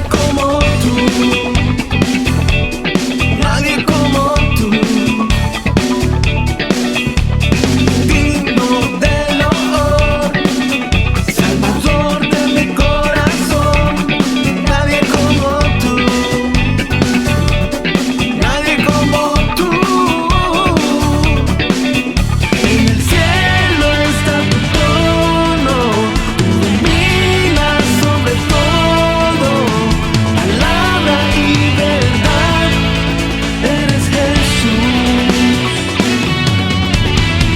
como tú, nadie como tú, digno del honor, salvador de mi corazón, nadie como tú, nadie como tú. En el cielo está tu trono, tú dominas sobre todo, palabra y verdad, eres Jesús,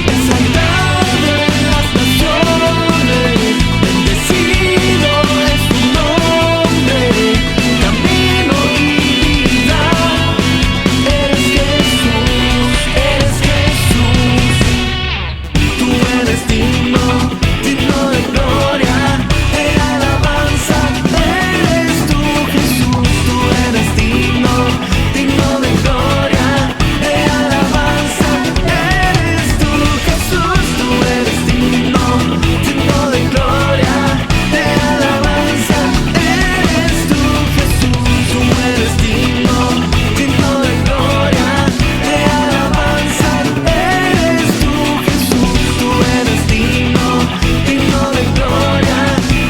exaltado en las naciones, bendecido es tu nombre, camino y vida, eres Jesús, eres Jesús. Tú eres digno, digno de gloria, de alabanza, eres tú Jesús. Tú eres digno, digno de gloria, de alabanza, eres tú Jesús. Tú eres digno, digno de gloria, de alabanza, eres tú Jesús. Tú eres digno, digno de gloria, de alabanza, eres tú Jesús. Tú eres digno, digno de gloria,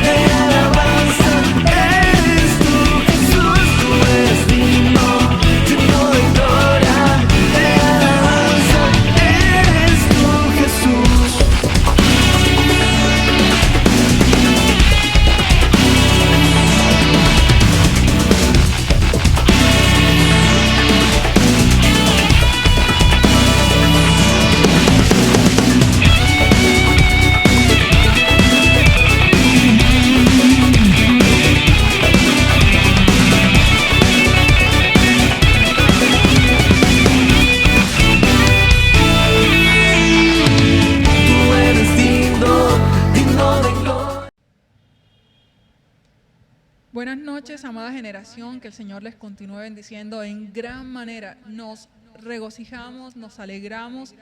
de alabanza, eres tú Jesús. Tú eres digno, digno de gloria, de alabanza, eres tú Jesús. Tú eres digno, digno de gloria. Buenas noches, amada generación, que el Señor les continúe bendiciendo en gran manera. Nos regocijamos, nos alegramos,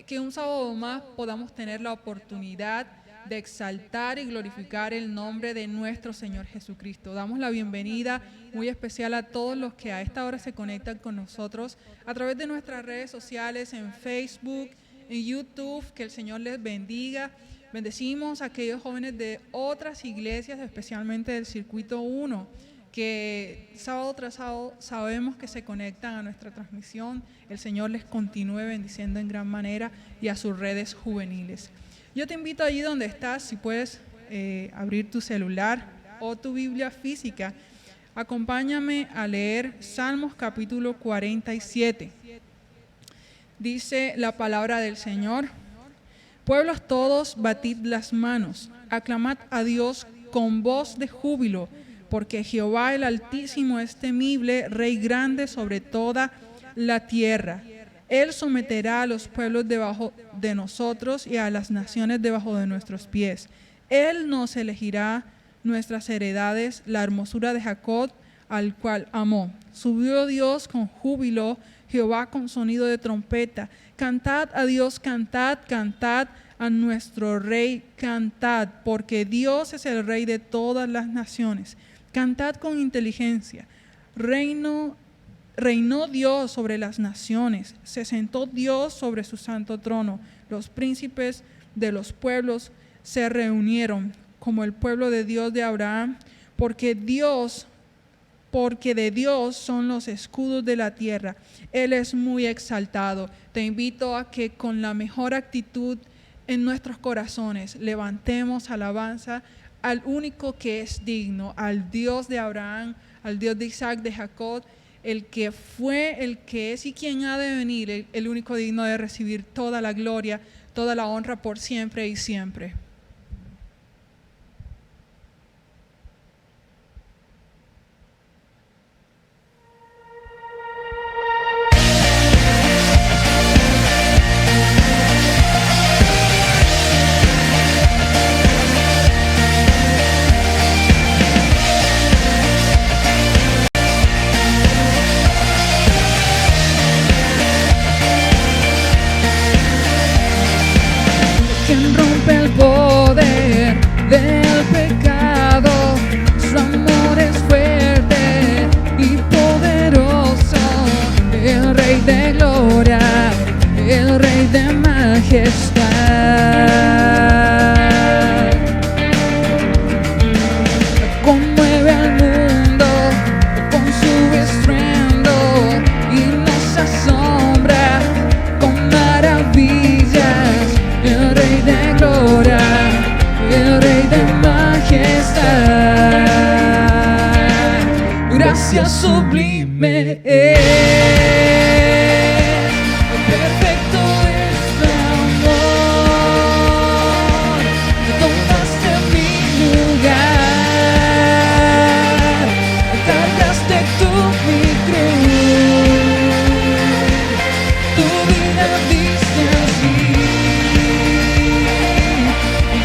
que un sábado más podamos tener la oportunidad de exaltar y glorificar el nombre de nuestro Señor Jesucristo. Damos la bienvenida muy especial a todos los que a esta hora se conectan con nosotros a través de nuestras redes sociales, en Facebook, en YouTube. Que el Señor les bendiga. Bendecimos a aquellos jóvenes de otras iglesias, especialmente del Circuito 1, que sábado tras sábado sabemos que se conectan a nuestra transmisión. El Señor les continúe bendiciendo en gran manera, y a sus redes juveniles. Yo te invito allí donde estás, si puedes abrir tu celular o tu Biblia física. Acompáñame a leer Salmos capítulo 47. Dice la palabra del Señor: pueblos todos, batid las manos, aclamad a Dios con voz de júbilo, porque Jehová el Altísimo es temible, Rey grande sobre toda la tierra. Él someterá a los pueblos debajo de nosotros y a las naciones debajo de nuestros pies. Él nos elegirá nuestras heredades, la hermosura de Jacob, al cual amó. Subió Dios con júbilo, Jehová con sonido de trompeta. Cantad a Dios, cantad, cantad a nuestro Rey, cantad, porque Dios es el Rey de todas las naciones. Cantad con inteligencia. Reinó Dios sobre las naciones, se sentó Dios sobre su santo trono. Los príncipes de los pueblos se reunieron como el pueblo de Dios de Abraham, porque de Dios son los escudos de la tierra. Él es muy exaltado. Te invito a que con la mejor actitud en nuestros corazones levantemos alabanza al único que es digno, al Dios de Abraham, al Dios de Isaac, de Jacob, el que fue, el que es y quien ha de venir, el único digno de recibir toda la gloria, toda la honra por siempre y siempre. Quien rompe el poder el Rey de majestad. Conmueve al mundo con su estruendo y nos asombra con maravillas. El Rey de gloria, el Rey de majestad. Gracias sublime perfecto es tu amor. Tomaste mi lugar, cargaste tú mi cruz, tu vida diste así,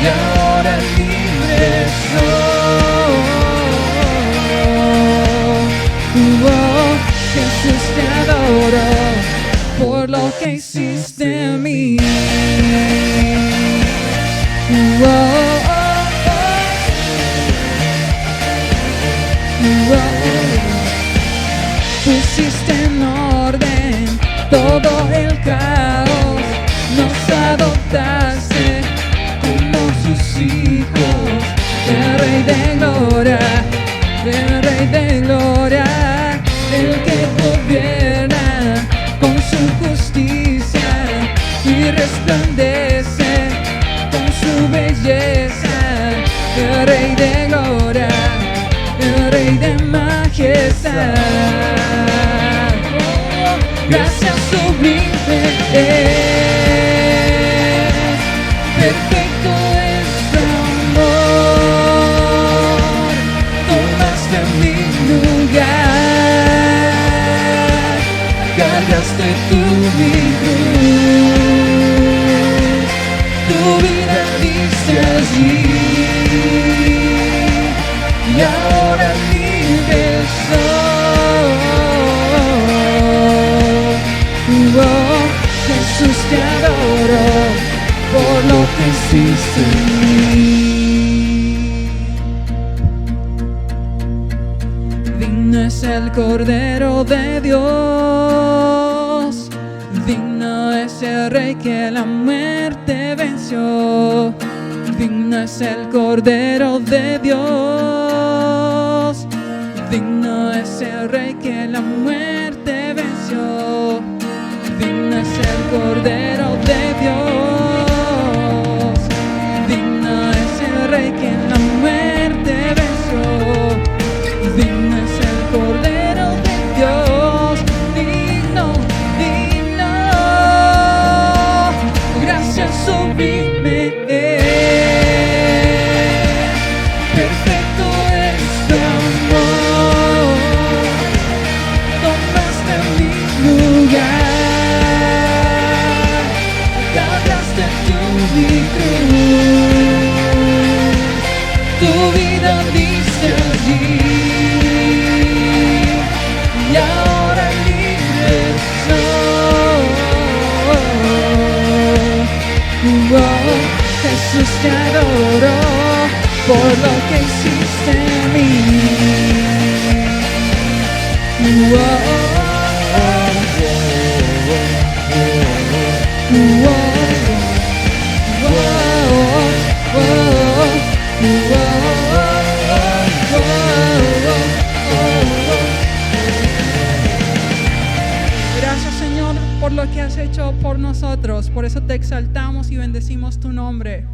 y ahora libre soy. Jesús, te adoro por lo que hiciste en mí. Pusiste en orden todo el caos, nos adoptaste como sus hijos. El Rey de gloria, el Rey de gloria, el que gobierna con su justicia y resplandece con su belleza. El Rey de gloria, el Rey de majestad. Gracias sublime perfecto es tu amor. Tomaste mi lugar, cargaste tú mi cruz, tu vida diste allí, y ahora libre soy. Jesús, te adoro por lo que hiciste en mí. Digno es el Cordero de Dios, digno es el Rey que la muerte venció. Digno es el Cordero de Dios, digno es el Rey que la muerte venció. Digno es el Cordero de Dios, digno es el Rey que la muerte venció. Digno es el Cordero de Dios, digno, digno. Gracias sublime perfecto es tu amor. Tomaste mi lugar, cargaste tú mi cruz, tu vida diste allí, y ahora libre soy. Jesús, te adoro por lo que hiciste en mí. Gracias, Señor, por lo que has hecho por nosotros. Por eso te exaltamos y bendecimos tu nombre.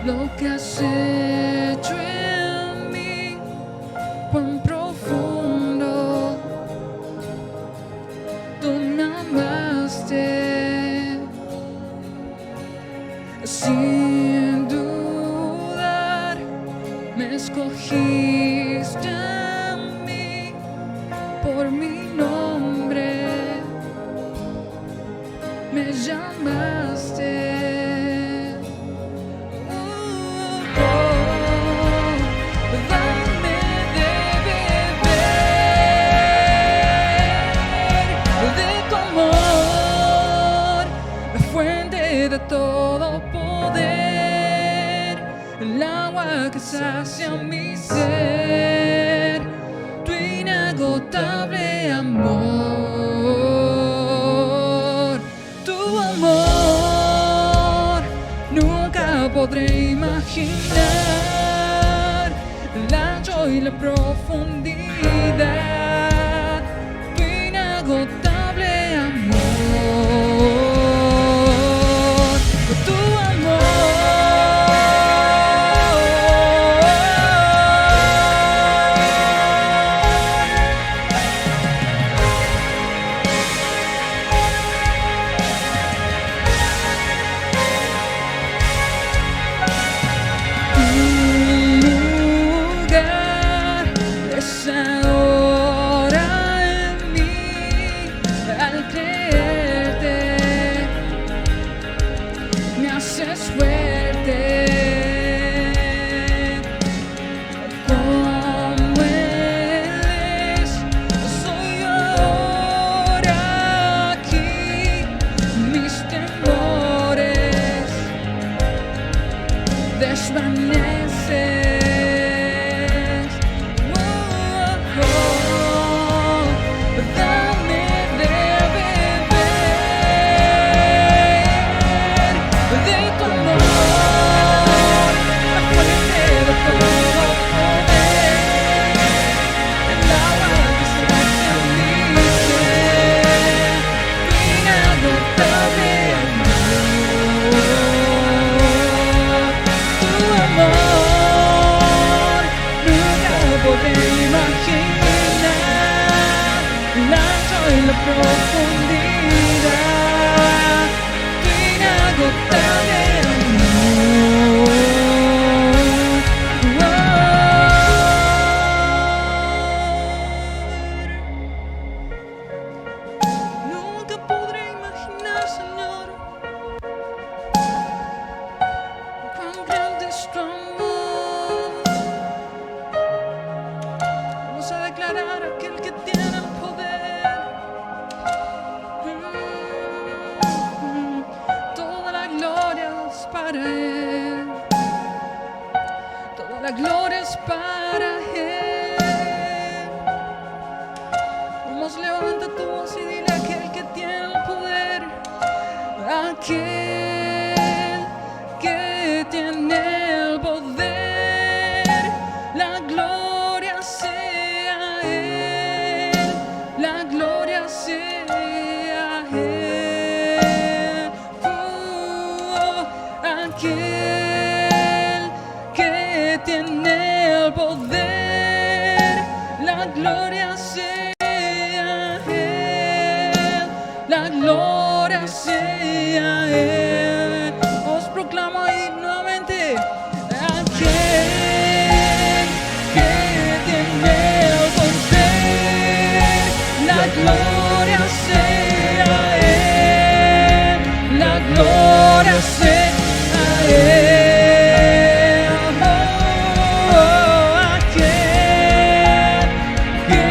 Lo que has hecho en mí, cuán profundo tú me amaste, sin dudar me escogiste a mí por mi nombre, me llamaste amaste. Dame de beber de tu amor, la fuente de todo poder, el agua que sacia mi ser, tu inagotable amor, tu amor. Nunca podré imaginar el ancho y la profundidad, tu inagotable amor, tu amor. Desvaneces. Dame de beber de tu amor, la fuente de todo poder, el agua que sacia mi ser, tu inagotable amor. Nunca podré imaginar el ancho y la profundidad, tu inagotable amor. Nunca podré imaginar, Señor, cuán grande es tu amor. Vamos a declarar aquel que tiene el poder. Toda la gloria es para Él. Toda la gloria es para Él. Vamos, levanta tu voz y dile a aquel que tiene el poder. Aquel que tiene el poder, la gloria sea a Él, la gloria sea a Él. Aquel que tiene el poder, la gloria sea a Él, la gloria sea a Él. Os proclamo ahí nuevamente. Aquel que tiene el poder, la gloria sea a Él, la gloria sea a Él. Aquel que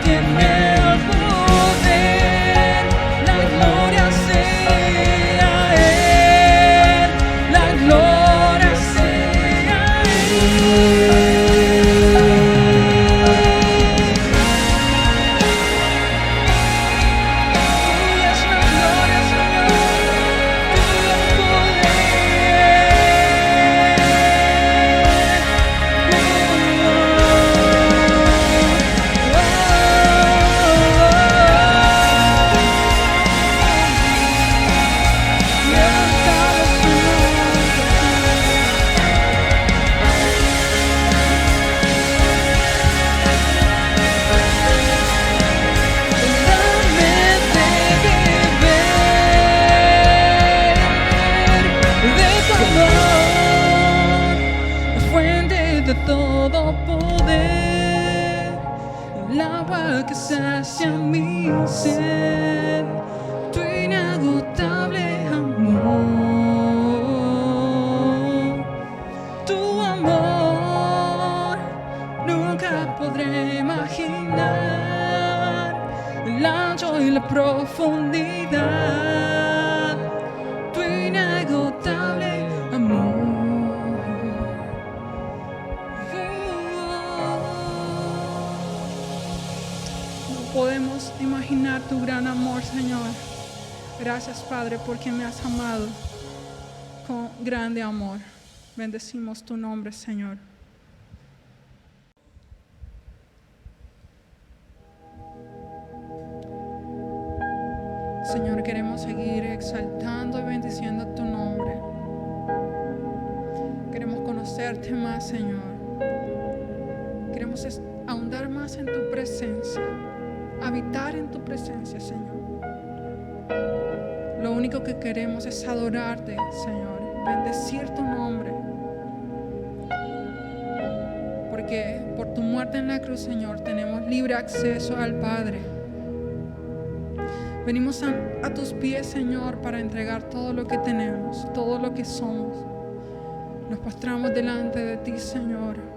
tiene el poder, la gloria sea a Él, la gloria sea a Tuya es la gloria, Señor, tuyo el de todo poder, el agua que sacia mi sed, tu inagotable amor. imaginar tu gran amor, Señor. Gracias, Padre, porque me has amado con grande amor. Bendecimos tu nombre, Señor. Señor, queremos seguir exaltando y bendiciendo tu nombre. Queremos conocerte más, Señor. Queremos ahondar más en tu presencia, habitar en tu presencia, Señor. Lo único que queremos es adorarte, Señor, bendecir tu nombre. Porque por tu muerte en la cruz, Señor, tenemos libre acceso al Padre. Venimos a tus pies, Señor, para entregar todo lo que tenemos, todo lo que somos. Nos postramos delante de ti, Señor.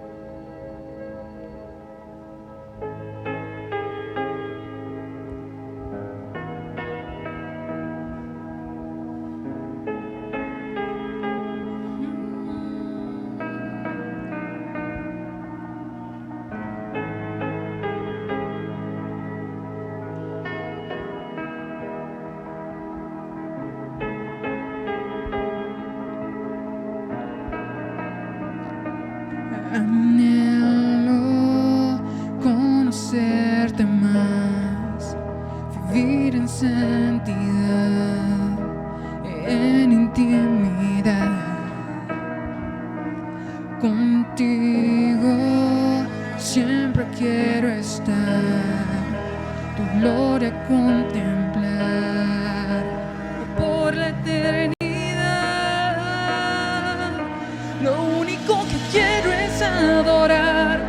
Anhelo conocerte más, vivir en santidad, en intimidad. Contigo siempre quiero estar, tu gloria contemplar por la eternidad. Lo único que quiero es adorar,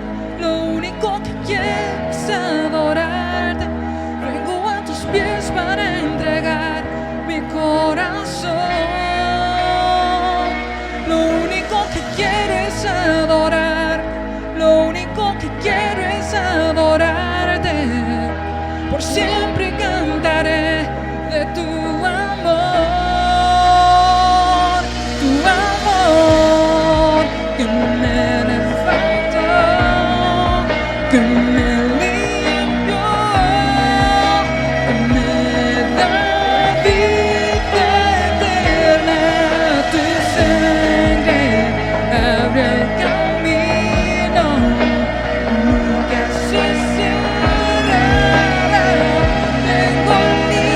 lo único que quiero es adorarte. Vengo a tus pies para entregar mi corazón. Lo único que quiero es adorar, lo único que quiero es adorarte. Por siempre cantaré de tu amor, tu amor que me levantó, que me limpió, que me da vida eterna. Tu sangre abre el camino, nunca se cerrará. Tengo libertad.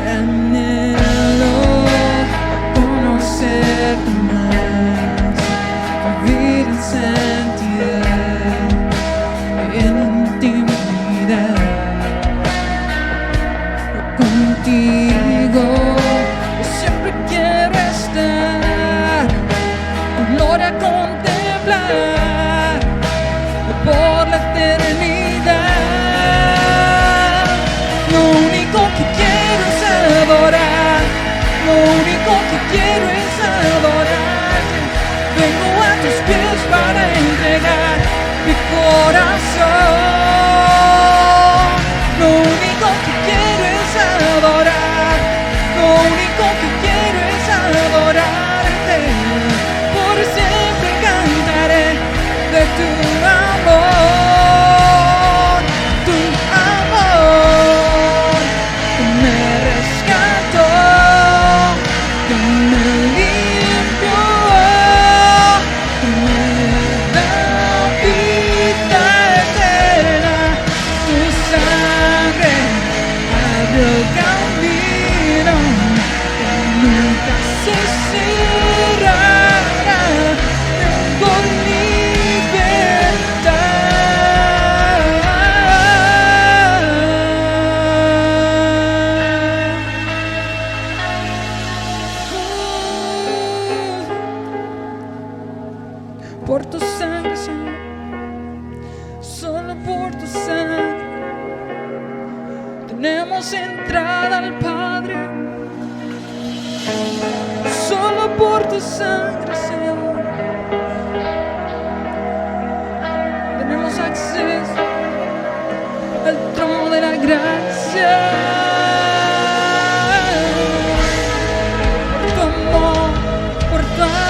Anhelo conocerte más, vivir en santidad, en intimidad. Contigo yo siempre quiero estar, tu gloria contemplar por la eternidad. Lo único que quiero es adorar, lo único que quiero es adorarte. Vengo a tus pies para entregar mi corazón. Lo único que quiero es adorar, lo único que quiero es adorarte. Por siempre cantaré de tu amor, tu amor que me rescató, que me limpió, que me da vida eterna. Tu sangre abrió el camino que nunca se cerrará. Tengo libertad. Por tu sangre, Señor, solo por tu sangre tenemos entrada al Padre. Solo por tu sangre, Señor, tenemos acceso al trono de la gracia. Por tu amor, por tu amor.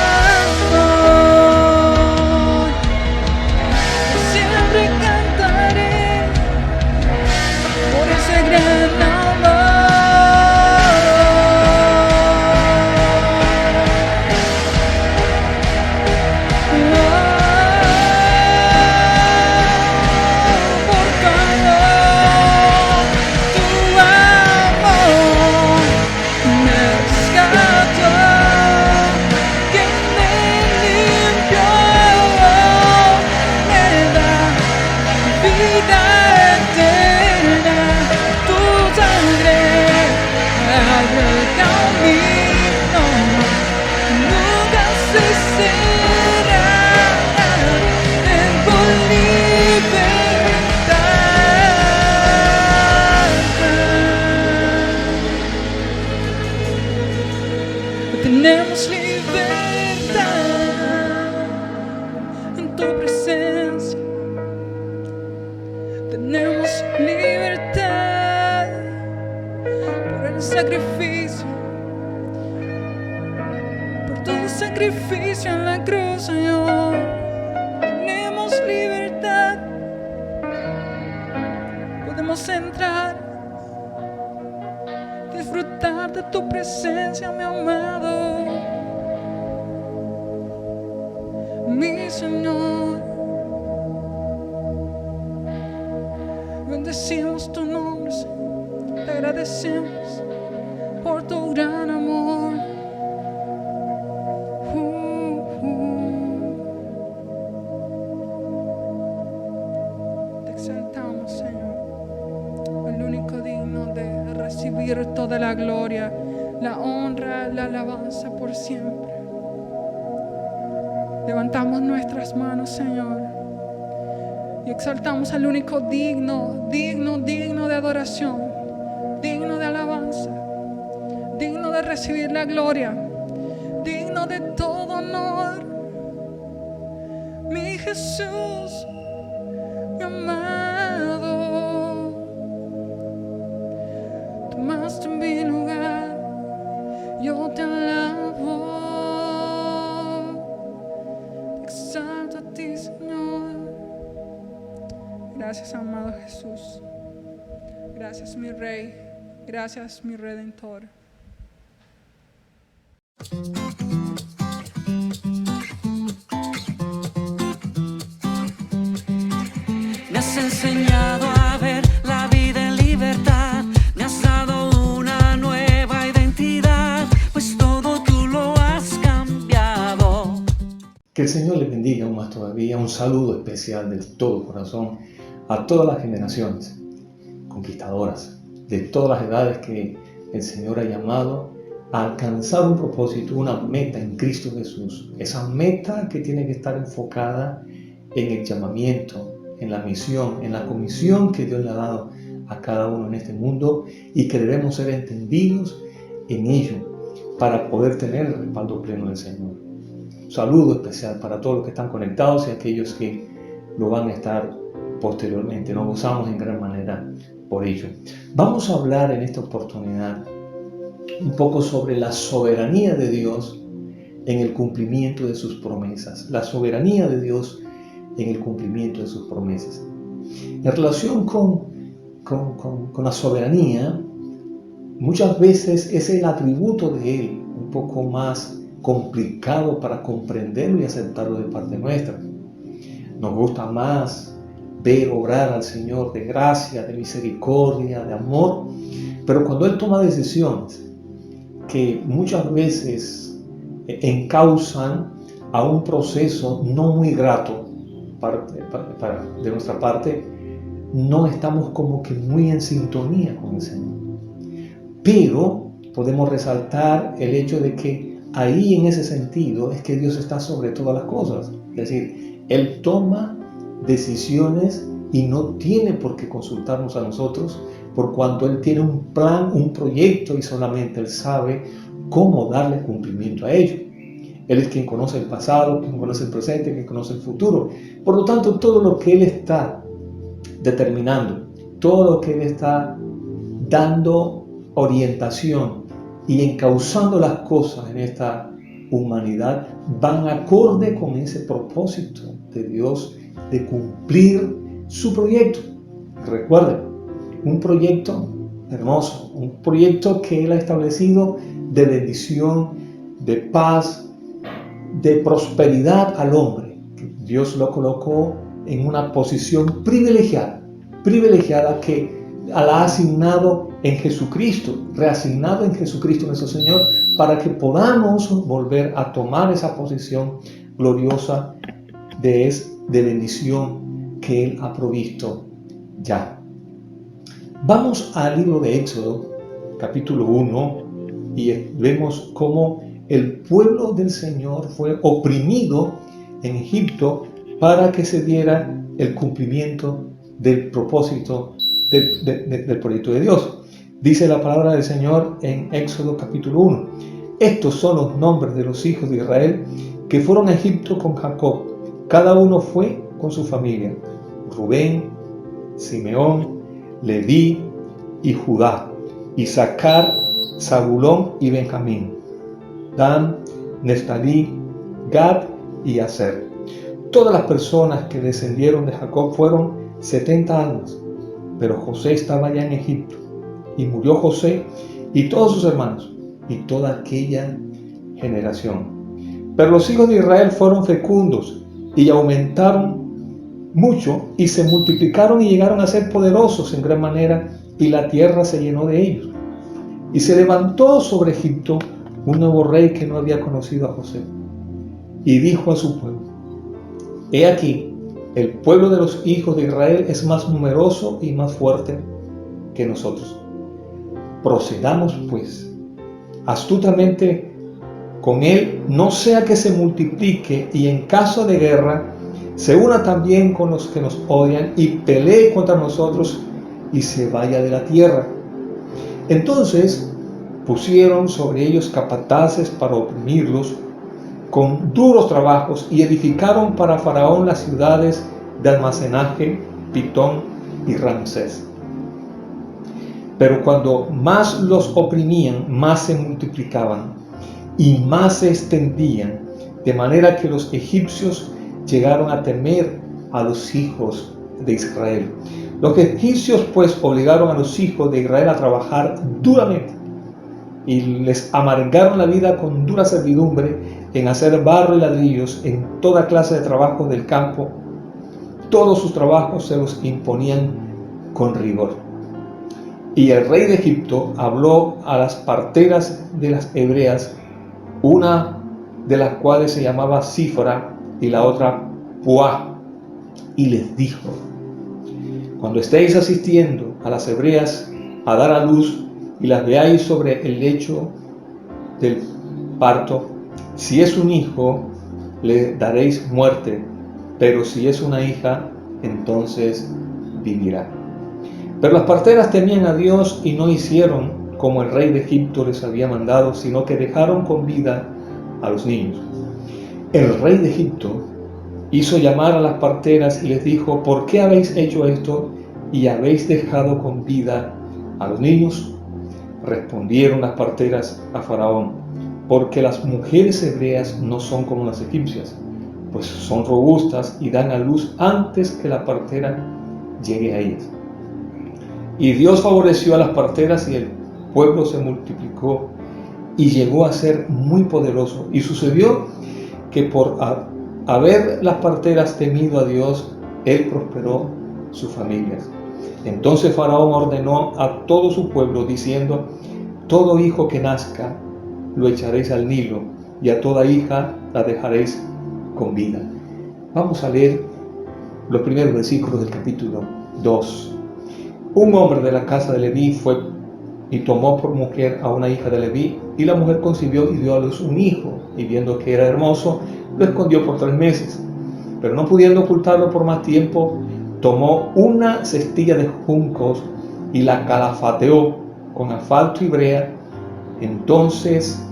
sacrificio, por tu sacrificio en la cruz, Señor. Tenemos libertad, podemos entrar, disfrutar de tu presencia, mi amado, mi Señor. Bendecimos tu nombre, Señor. Te agradecemos por tu gran amor. Te exaltamos, Señor, el único digno de recibir toda la gloria, la honra, la alabanza por siempre. Levantamos nuestras manos, Señor, y exaltamos al único digno de adoración, digno de alabanza, digno de recibir la gloria, digno de todo honor. Mi Jesús, mi amado, tomaste mi lugar, yo te alabo, te exalto a ti, Señor. Gracias, amado Jesús. Gracias, mi Rey. Gracias, mi Redentor. Me has enseñado a ver la vida en libertad. Me has dado una nueva identidad, pues todo tú lo has cambiado. Que el Señor les bendiga aún más todavía. Un saludo especial de todo corazón a todas las generaciones conquistadoras, de todas las edades que el Señor ha llamado a alcanzar un propósito, una meta en Cristo Jesús. Esa meta que tiene que estar enfocada en el llamamiento, en la misión, en la comisión que Dios le ha dado a cada uno en este mundo, y que debemos ser entendidos en ello para poder tener el respaldo pleno del Señor. Un saludo especial para todos los que están conectados y aquellos que lo van a estar posteriormente. Nos gozamos en gran manera por ello. Vamos a hablar en esta oportunidad un poco sobre la soberanía de Dios en el cumplimiento de sus promesas. La soberanía de Dios en el cumplimiento de sus promesas. En relación con la soberanía, muchas veces es el atributo de Él un poco más complicado para comprenderlo y aceptarlo de parte nuestra. Nos gusta más ver obrar al Señor de gracia, de misericordia, de amor, pero cuando Él toma decisiones que muchas veces encausan a un proceso no muy grato de nuestra parte, no estamos como que muy en sintonía con el Señor. Pero podemos resaltar el hecho de que ahí, en ese sentido, es que Dios está sobre todas las cosas. Es decir, Él toma decisiones y no tiene por qué consultarnos a nosotros, por cuanto Él tiene un plan, un proyecto, y solamente Él sabe cómo darle cumplimiento a ello. Él es quien conoce el pasado, quien conoce el presente, quien conoce el futuro. Por lo tanto, todo lo que Él está determinando, todo lo que Él está dando orientación y encauzando las cosas en esta humanidad, van acorde con ese propósito de Dios de cumplir su proyecto. Recuerden, un proyecto hermoso, un proyecto que Él ha establecido de bendición, de paz, de prosperidad al hombre. Dios lo colocó en una posición privilegiada que la ha asignado en Jesucristo, reasignado en Jesucristo nuestro Señor, para que podamos volver a tomar esa posición gloriosa de bendición que Él ha provisto ya. Vamos al libro de Éxodo, capítulo 1, y vemos cómo el pueblo del Señor fue oprimido en Egipto para que se diera el cumplimiento del propósito del proyecto de Dios. Dice la palabra del Señor en Éxodo capítulo 1. Estos son los nombres de los hijos de Israel que fueron a Egipto con Jacob. Cada uno fue con su familia: Rubén, Simeón, Leví y Judá. Isaacar Zabulón y Benjamín, Dan, Neftalí, Gad y Aser. Todas las personas que descendieron de Jacob fueron 70 almas, pero José estaba ya en Egipto, y murió José y todos sus hermanos y toda aquella generación. Pero los hijos de Israel fueron fecundos y aumentaron mucho y se multiplicaron y llegaron a ser poderosos en gran manera, y la tierra se llenó de ellos. Y se levantó sobre Egipto un nuevo rey que no había conocido a José, y dijo a su pueblo: he aquí, el pueblo de los hijos de Israel es más numeroso y más fuerte que nosotros. Procedamos pues astutamente con él, no sea que se multiplique y en caso de guerra se una también con los que nos odian y pelee contra nosotros y se vaya de la tierra. Entonces pusieron sobre ellos capataces para oprimirlos con duros trabajos y edificaron para Faraón las ciudades de almacenaje, Pitón y Ramsés. Pero cuando más los oprimían, más se multiplicaban y más se extendían, de manera que los egipcios llegaron a temer a los hijos de Israel. Los egipcios pues obligaron a los hijos de Israel a trabajar duramente y les amargaron la vida con dura servidumbre en hacer barro y ladrillos, en toda clase de trabajos del campo. Todos sus trabajos se los imponían con rigor. Y el rey de Egipto habló a las parteras de las hebreas, una de las cuales se llamaba Sífora y la otra Puá, y les dijo: cuando estéis asistiendo a las hebreas a dar a luz y las veáis sobre el lecho del parto, si es un hijo, le daréis muerte, pero si es una hija, entonces vivirá. Pero las parteras temían a Dios y no hicieron como el rey de Egipto les había mandado, sino que dejaron con vida a los niños. El rey de Egipto hizo llamar a las parteras y les dijo: ¿por qué habéis hecho esto y habéis dejado con vida a los niños? Respondieron las parteras a Faraón: porque las mujeres hebreas no son como las egipcias, pues son robustas y dan a luz antes que la partera llegue a ellas. Y Dios favoreció a las parteras y el pueblo se multiplicó y llegó a ser muy poderoso. Y sucedió que por haber las parteras temido a Dios, Él prosperó sus familias. Entonces Faraón ordenó a todo su pueblo diciendo: todo hijo que nazca lo echaréis al Nilo, y a toda hija la dejaréis con vida. Vamos a leer los primeros versículos del capítulo 2. Un hombre de la casa de Leví fue y tomó por mujer a una hija de Leví, y la mujer concibió y dio a luz un hijo, y viendo que era hermoso, lo escondió por 3 meses. Pero no pudiendo ocultarlo por más tiempo, tomó una cestilla de juncos y la calafateó con asfalto y brea. Entonces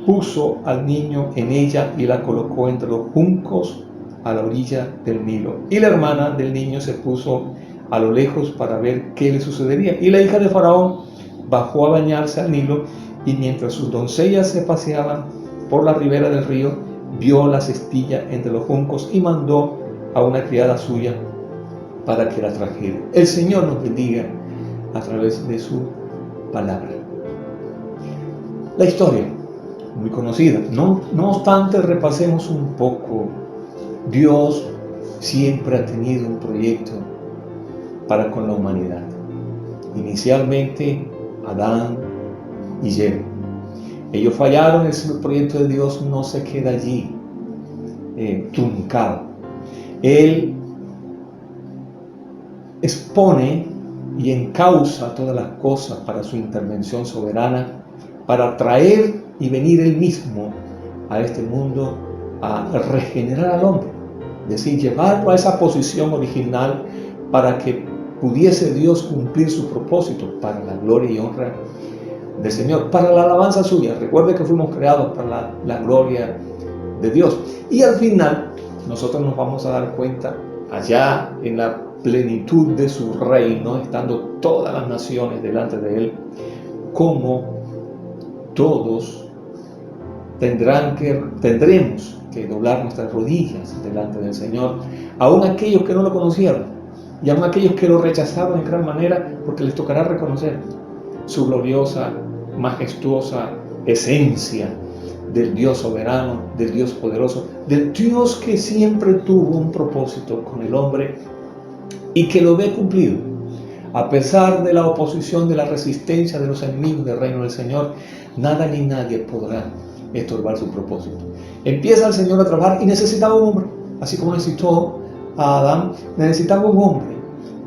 puso al niño en ella y la colocó entre los juncos a la orilla del Nilo. Y la hermana del niño se puso a lo lejos para ver qué le sucedería. Y la hija de Faraón bajó a bañarse al Nilo, y mientras sus doncellas se paseaban por la ribera del río, vio la cestilla entre los juncos y mandó a una criada suya para que la trajera. El Señor nos bendiga a través de su palabra. La historia, muy conocida. No obstante, repasemos un poco. Dios siempre ha tenido un proyecto para con la humanidad. Inicialmente, Adán y Eva. Ellos fallaron, el proyecto de Dios no se queda allí, truncado. Él expone y encausa todas las cosas para su intervención soberana, para traer y venir Él mismo a este mundo a regenerar al hombre, es decir, llevarlo a esa posición original para que pudiese Dios cumplir su propósito para la gloria y honra del Señor, para la alabanza suya. Recuerde que fuimos creados para la gloria de Dios. Y al final nosotros nos vamos a dar cuenta, allá en la plenitud de su reino, estando todas las naciones delante de Él, cómo todos tendremos que doblar nuestras rodillas delante del Señor, aun aquellos que no lo conocieron y aun aquellos que lo rechazaron en gran manera, porque les tocará reconocer su gloriosa, majestuosa esencia del Dios soberano, del Dios poderoso, del Dios que siempre tuvo un propósito con el hombre y que lo ve cumplido. A pesar de la oposición, de la resistencia de los enemigos del reino del Señor, nada ni nadie podrá estorbar su propósito. Empieza el Señor a trabajar y necesitaba un hombre, así como necesitó a Adán, necesitaba un hombre,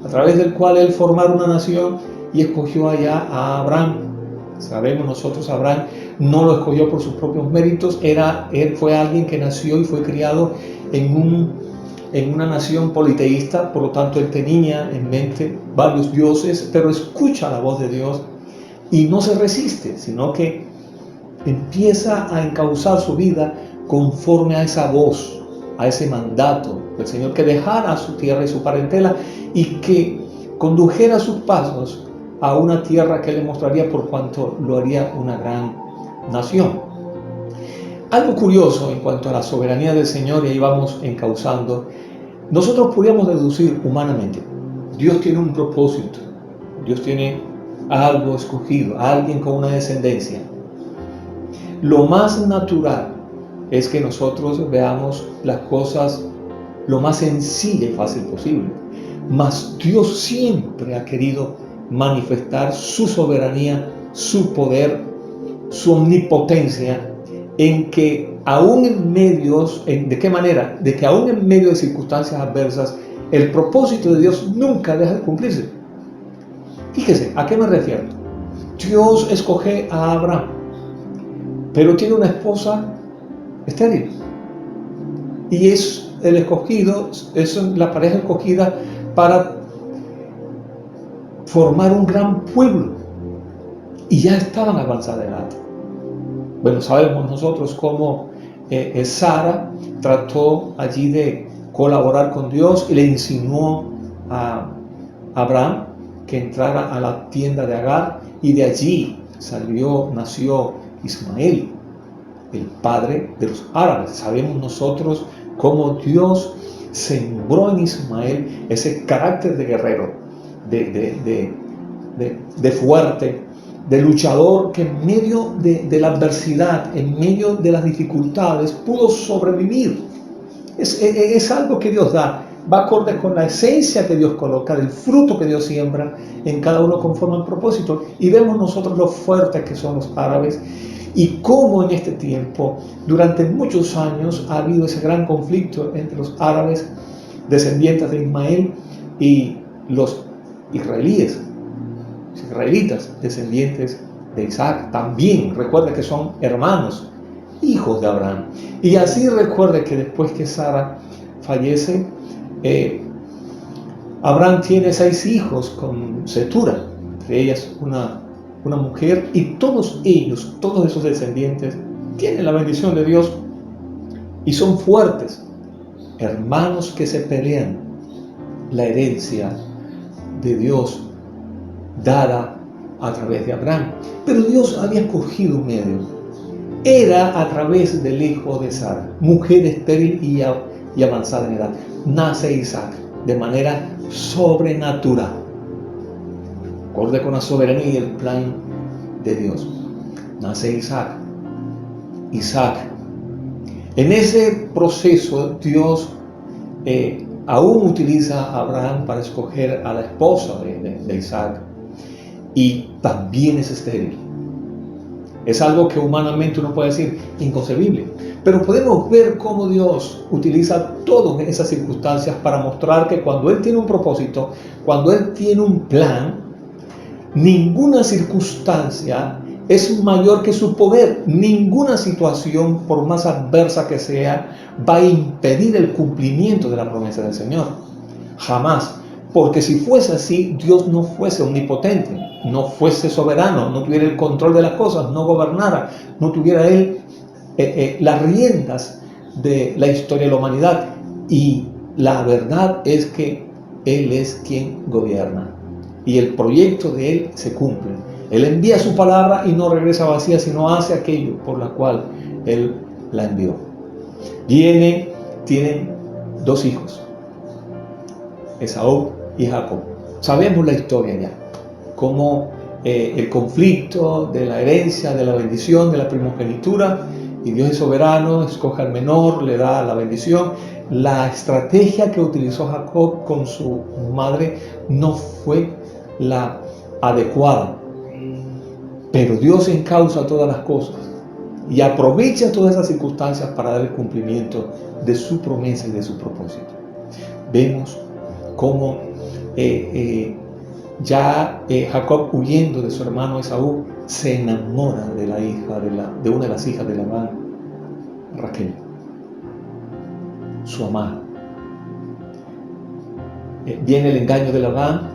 a través del cual él formara una nación, y escogió allá a Abraham. Sabemos nosotros, Abraham no lo escogió por sus propios méritos, él fue alguien que nació y fue criado en una nación politeísta, por lo tanto él tenía en mente varios dioses, pero escucha la voz de Dios y no se resiste, sino que empieza a encauzar su vida conforme a esa voz, a ese mandato del Señor, que dejara su tierra y su parentela y que condujera sus pasos a una tierra que le mostraría por cuanto lo haría una gran nación. Algo curioso en cuanto a la soberanía del Señor, y ahí vamos encauzando, nosotros podríamos deducir humanamente, Dios tiene un propósito, Dios tiene algo escogido, alguien con una descendencia. Lo más natural es que nosotros veamos las cosas lo más sencilla y fácil posible, mas Dios siempre ha querido manifestar su soberanía, su poder, su omnipotencia, en que aún en medios, ¿de qué manera? De que aún en medio de circunstancias adversas, el propósito de Dios nunca deja de cumplirse. Fíjese, ¿a qué me refiero? Dios escoge a Abraham, pero tiene una esposa estéril. Y es el escogido, es la pareja escogida para formar un gran pueblo, y ya estaban a avanzada edad. Bueno, sabemos nosotros cómo Sara trató allí de colaborar con Dios y le insinuó a Abraham que entrara a la tienda de Agar, y de allí nació Ismael, el padre de los árabes. Sabemos nosotros cómo Dios sembró en Ismael ese carácter de guerrero, de fuerte, de luchador, que en medio de la adversidad, en medio de las dificultades, pudo sobrevivir. Es algo que Dios da, va acorde con la esencia que Dios coloca, del fruto que Dios siembra en cada uno conforme al propósito. Y vemos nosotros lo fuertes que son los árabes, y cómo en este tiempo, durante muchos años, ha habido ese gran conflicto entre los árabes, descendientes de Ismael, y los israelitas, descendientes de Isaac. También recuerde que son hermanos, hijos de Abraham. Y así recuerde que después que Sara fallece, Abraham tiene 6 hijos con Cetura, entre ellas una mujer, y todos esos descendientes tienen la bendición de Dios y son fuertes, hermanos que se pelean la herencia de Dios dada a través de Abraham. Pero Dios había escogido un medio, era a través del hijo de Sara, mujer estéril y avanzada en edad. Nace Isaac de manera sobrenatural, acorde con la soberanía y el plan de Dios. Nace Isaac. En ese proceso Dios aún utiliza a Abraham para escoger a la esposa de Isaac, y también es estéril. Es algo que humanamente uno puede decir inconcebible, pero podemos ver cómo Dios utiliza todas esas circunstancias para mostrar que cuando Él tiene un propósito, cuando Él tiene un plan, ninguna circunstancia es mayor que su poder. Ninguna situación, por más adversa que sea, va a impedir el cumplimiento de la promesa del Señor. Jamás. Porque si fuese así, Dios no fuese omnipotente, no fuese soberano, no tuviera el control de las cosas, no gobernara, no tuviera Él las riendas de la historia de la humanidad. Y la verdad es que Él es quien gobierna, y el proyecto de Él se cumple. Él envía su palabra y no regresa vacía, sino hace aquello por la cual Él la envió. Tienen 2 hijos, Esaú y Jacob. Sabemos la historia ya, cómo el conflicto de la herencia, de la bendición, de la primogenitura, y Dios es soberano, escoge al menor, le da la bendición. La estrategia que utilizó Jacob con su madre no fue la adecuada, pero Dios encausa todas las cosas y aprovecha todas esas circunstancias para dar el cumplimiento de su promesa y de su propósito. Vemos cómo Jacob, huyendo de su hermano Esaú, se enamora de la hija de una de las hijas de Labán, Raquel, su amada. Viene el engaño de Labán,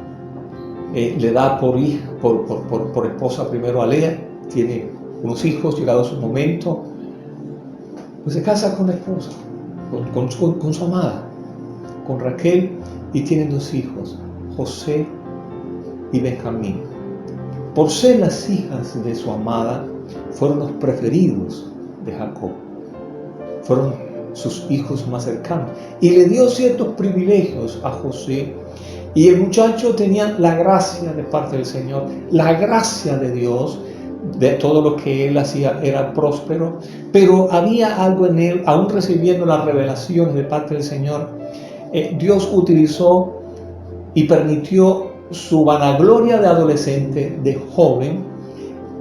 le da por esposa primero a Lea, tiene unos hijos, llegado su momento, pues se casa con la esposa, con su amada, con Raquel, y tienen 2 hijos, José y Benjamín. Por ser las hijas de su amada, fueron los preferidos de Jacob, fueron sus hijos más cercanos, y le dio ciertos privilegios a José, y el muchacho tenía la gracia de parte del Señor, la gracia de Dios. De todo lo que él hacía era próspero, pero había algo en él, aún recibiendo las revelaciones de parte del Señor. Dios utilizó y permitió su vanagloria de adolescente, de joven,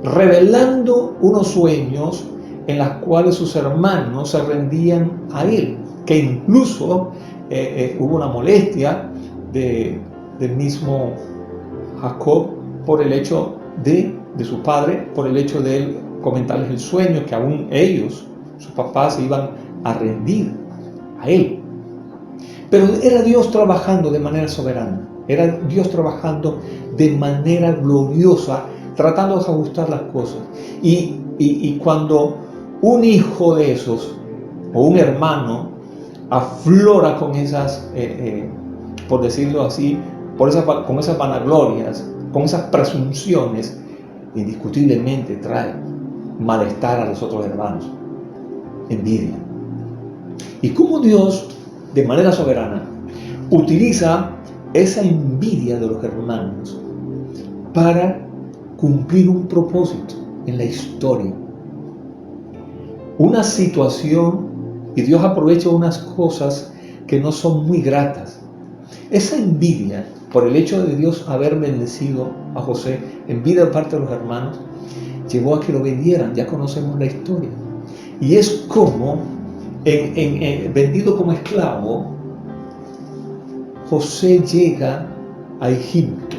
revelando unos sueños en los cuales sus hermanos se rendían a él, que incluso hubo una molestia del mismo Jacob por el hecho de su padre, por el hecho de él comentarles el sueño, que aún ellos, sus papás, se iban a rendir a él. Pero era Dios trabajando de manera soberana, era Dios trabajando de manera gloriosa, tratando de ajustar las cosas. Y cuando un hijo de esos, o un hermano, aflora con esas, por decirlo así, con esas vanaglorias, con esas presunciones, indiscutiblemente trae malestar a los otros hermanos, envidia. Y cómo Dios, de manera soberana, utiliza esa envidia de los hermanos para cumplir un propósito en la historia, una situación, y Dios aprovecha unas cosas que no son muy gratas. Esa envidia, por el hecho de Dios haber bendecido a José, envidia de parte de los hermanos, llevó a que lo vendieran. Ya conocemos la historia. Y es como, vendido como esclavo, José llega a Egipto,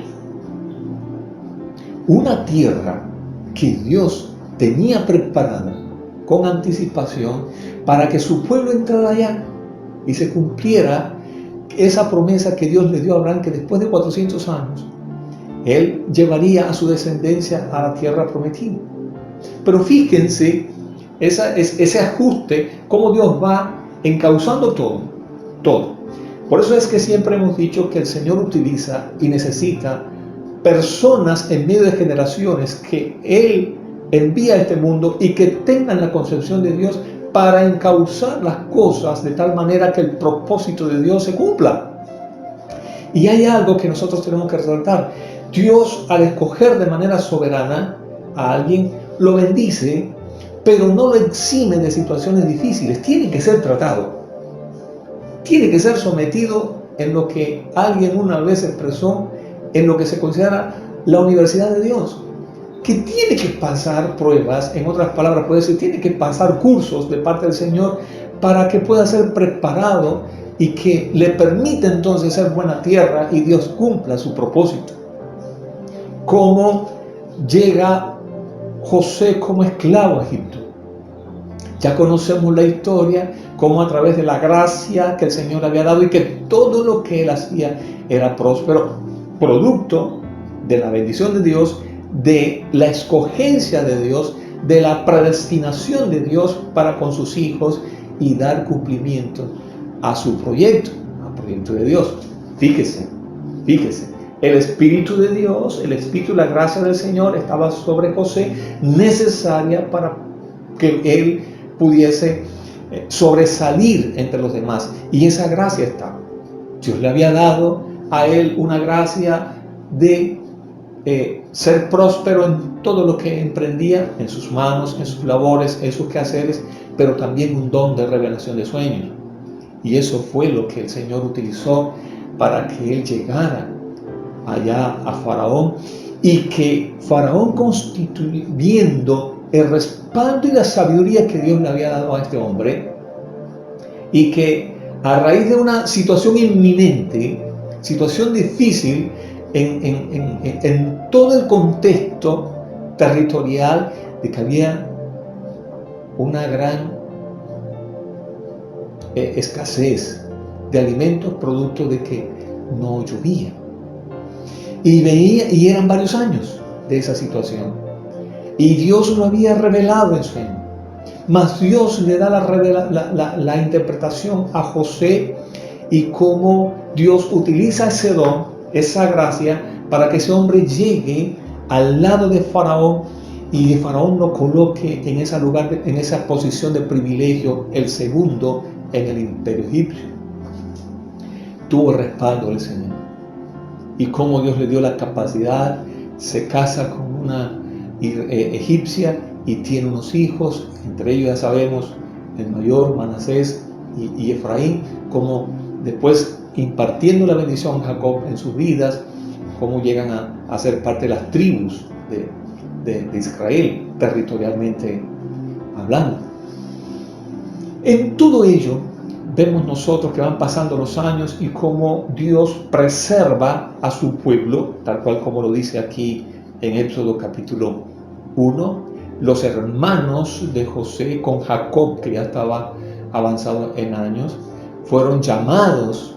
una tierra que Dios tenía preparada con anticipación para que su pueblo entrara allá y se cumpliera esa promesa que Dios le dio a Abraham, que después de 400 años él llevaría a su descendencia a la tierra prometida. Pero fíjense ese ajuste, cómo Dios va encauzando todo. Por eso es que siempre hemos dicho que el Señor utiliza y necesita personas en medio de generaciones que Él envía a este mundo y que tengan la concepción de Dios para encauzar las cosas de tal manera que el propósito de Dios se cumpla. Y hay algo que nosotros tenemos que resaltar. Dios, al escoger de manera soberana a alguien, lo bendice, pero no lo exime de situaciones difíciles. Tiene que ser tratado. Tiene que ser sometido en lo que alguien una vez expresó, en lo que se considera la universidad de Dios, que tiene que pasar pruebas. En otras palabras, puede decir, tiene que pasar cursos de parte del Señor para que pueda ser preparado y que le permita entonces ser buena tierra y Dios cumpla su propósito. Cómo llega José como esclavo a Egipto. Ya conocemos la historia, cómo a través de la gracia que el Señor le había dado y que todo lo que él hacía era próspero, producto de la bendición de Dios, de la escogencia de Dios, de la predestinación de Dios para con sus hijos y dar cumplimiento a su proyecto, al proyecto de Dios. Fíjese, el Espíritu de Dios, el Espíritu y la gracia del Señor estaba sobre José, necesaria para que él pudiese sobresalir entre los demás. Y esa gracia estaba. Dios le había dado a él una gracia de ser próspero en todo lo que emprendía, en sus manos, en sus labores, en sus quehaceres, pero también un don de revelación de sueños. Y eso fue lo que el Señor utilizó para que él llegara allá a Faraón, y que Faraón, constituyendo el respaldo y la sabiduría que Dios le había dado a este hombre, y que a raíz de una situación inminente, situación difícil en todo el contexto territorial, de que había una gran escasez de alimentos producto de que no llovía. Y eran varios años de esa situación. Y Dios lo había revelado en sueño. Mas Dios le da la interpretación a José, y cómo Dios utiliza ese don, esa gracia, para que ese hombre llegue al lado de Faraón, y de Faraón lo coloque en ese lugar, en esa posición de privilegio, el segundo en el imperio egipcio. Tuvo el respaldo del Señor. Y cómo Dios le dio la capacidad, se casa con una egipcia y tiene unos hijos, entre ellos ya sabemos el mayor, Manasés y Efraín, como después impartiendo la bendición a Jacob en sus vidas, cómo llegan a ser parte de las tribus de Israel, territorialmente hablando. En todo ello vemos nosotros que van pasando los años y cómo Dios preserva a su pueblo, tal cual como lo dice aquí en Éxodo capítulo 1, los hermanos de José con Jacob, que ya estaba avanzado en años, fueron llamados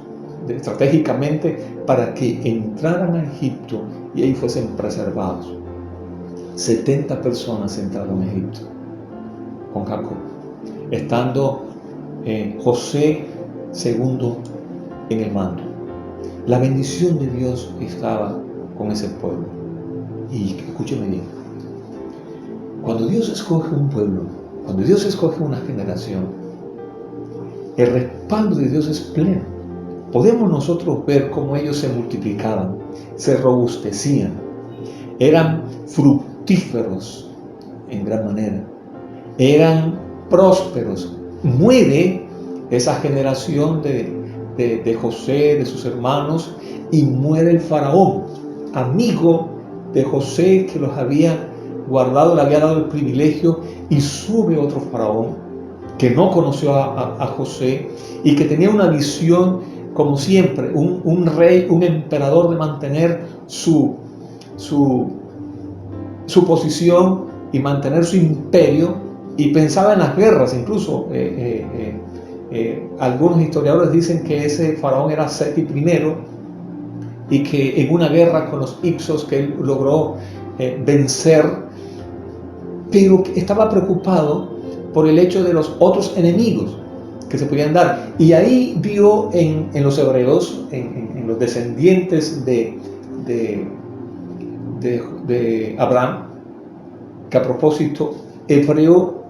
estratégicamente para que entraran a Egipto y ahí fuesen preservados. 70 personas entraron a Egipto con Jacob, estando José segundo en el mando. La bendición de Dios estaba con ese pueblo. Y escúcheme bien, cuando Dios escoge un pueblo, cuando Dios escoge una generación, el respaldo de Dios es pleno. Podemos nosotros ver cómo ellos se multiplicaban, se robustecían, eran fructíferos en gran manera, eran prósperos. Muere esa generación de José, de sus hermanos, y muere el faraón, amigo de José, que los había guardado, le había dado el privilegio, y sube otro faraón que no conoció a José y que tenía una visión, como siempre, un rey, un emperador, de mantener su posición y mantener su imperio, y pensaba en las guerras. Incluso algunos historiadores dicen que ese faraón era Seti I, y que en una guerra con los Hicsos que él logró vencer, pero estaba preocupado por el hecho de los otros enemigos que se podían dar. Y ahí vio en los hebreos, en los descendientes de Abraham, que a propósito hebreo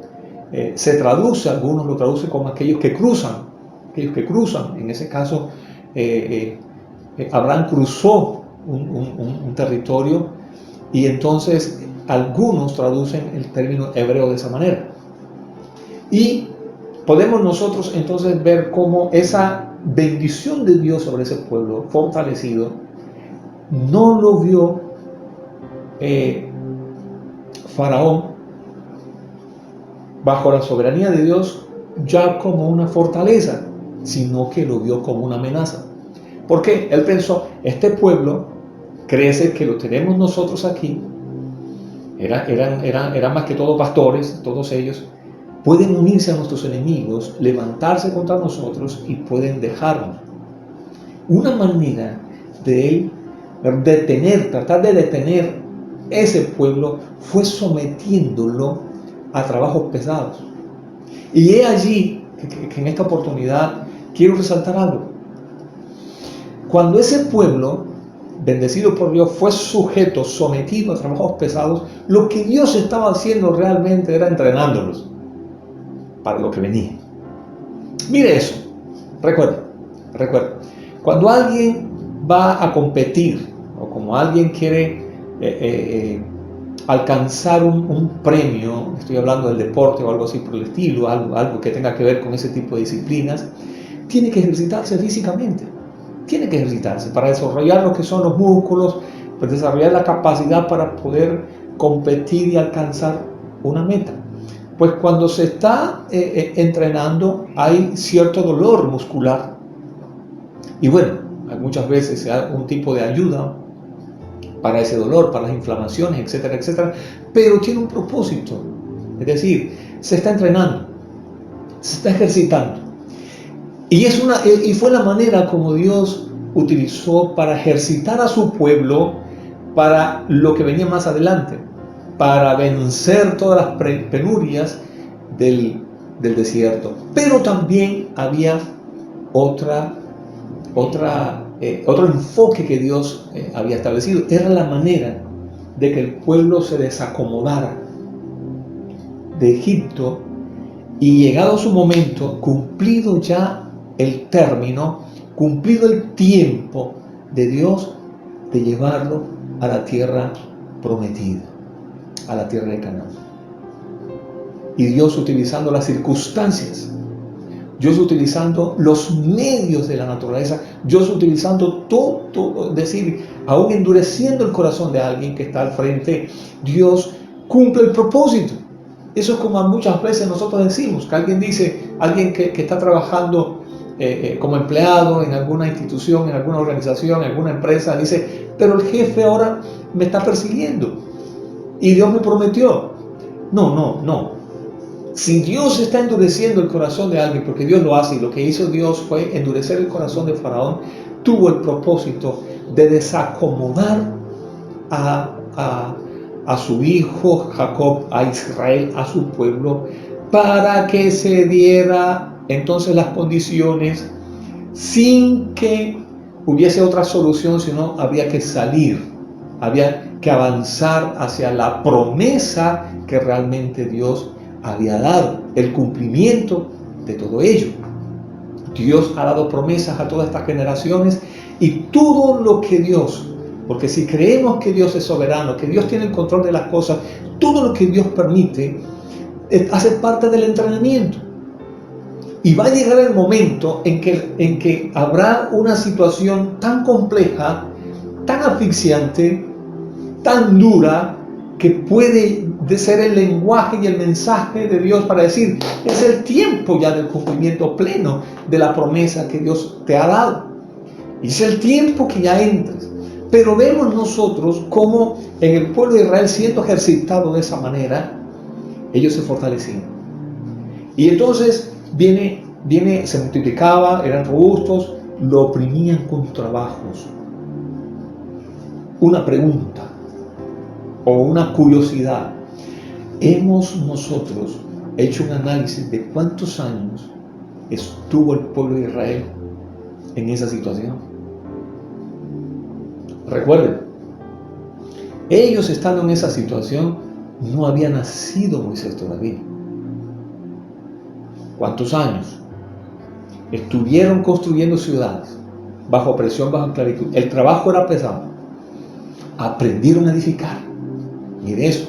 se traduce, algunos lo traducen como aquellos que cruzan. En ese caso Abraham cruzó un territorio, y entonces algunos traducen el término hebreo de esa manera. Y podemos nosotros entonces ver cómo esa bendición de Dios sobre ese pueblo fortalecido no lo vio Faraón bajo la soberanía de Dios ya como una fortaleza, sino que lo vio como una amenaza. ¿Por qué? Él pensó, este pueblo crece, que lo tenemos nosotros aquí, eran más que todo pastores, todos ellos, pueden unirse a nuestros enemigos, levantarse contra nosotros y pueden dejarnos. Una manera de él tratar de detener ese pueblo fue sometiéndolo a trabajos pesados. Y he allí que en esta oportunidad quiero resaltar algo. Cuando ese pueblo bendecido por Dios, fue sujeto, sometido a trabajos pesados, lo que Dios estaba haciendo realmente era entrenándolos para lo que venía. Mire eso, recuerda, cuando alguien va a competir o como alguien quiere alcanzar un premio, estoy hablando del deporte o algo así por el estilo, algo que tenga que ver con ese tipo de disciplinas, tiene que ejercitarse físicamente, tiene que ejercitarse para desarrollar lo que son los músculos, para desarrollar la capacidad para poder competir y alcanzar una meta. Pues cuando se está entrenando hay cierto dolor muscular y bueno, muchas veces se da un tipo de ayuda para ese dolor, para las inflamaciones, etcétera, etcétera, pero tiene un propósito, es decir, se está entrenando, se está ejercitando. Y fue la manera como Dios utilizó para ejercitar a su pueblo para lo que venía más adelante, para vencer todas las penurias del desierto. Pero también había otro enfoque que Dios había establecido. Era la manera de que el pueblo se desacomodara de Egipto y llegado su momento, cumplido ya el término, cumplido el tiempo de Dios de llevarlo a la tierra prometida, a la tierra de Canaán. Y Dios utilizando las circunstancias, Dios utilizando los medios de la naturaleza, Dios utilizando todo, es decir, aún endureciendo el corazón de alguien que está al frente, Dios cumple el propósito. Eso es como muchas veces nosotros decimos, que alguien dice, alguien que está trabajando como empleado en alguna institución, en alguna organización, en alguna empresa, dice, pero el jefe ahora me está persiguiendo y Dios me prometió. No. Si Dios está endureciendo el corazón de alguien, porque Dios lo hace, y lo que hizo Dios fue endurecer el corazón de Faraón, tuvo el propósito de desacomodar a su hijo Jacob, a Israel, a su pueblo, para que se diera entonces las condiciones sin que hubiese otra solución, sino había que salir, había que avanzar hacia la promesa que realmente Dios había dado, el cumplimiento de todo ello. Dios ha dado promesas a todas estas generaciones y todo lo que Dios, porque si creemos que Dios es soberano, que Dios tiene el control de las cosas, todo lo que Dios permite hace parte del entrenamiento. Y va a llegar el momento en que habrá una situación tan compleja, tan asfixiante, tan dura, que puede ser el lenguaje y el mensaje de Dios para decir, es el tiempo ya del cumplimiento pleno de la promesa que Dios te ha dado. Y es el tiempo que ya entras. Pero vemos nosotros cómo en el pueblo de Israel, siendo ejercitado de esa manera, ellos se fortalecían. Y entonces se multiplicaba, eran robustos, lo oprimían con trabajos. Una pregunta o una curiosidad. ¿Hemos nosotros hecho un análisis de cuántos años estuvo el pueblo de Israel en esa situación? Recuerden, ellos estando en esa situación, no había nacido Moisés todavía. ¿Cuántos años? Estuvieron construyendo ciudades, bajo presión, bajo esclavitud. El trabajo era pesado. Aprendieron a edificar. Mire eso.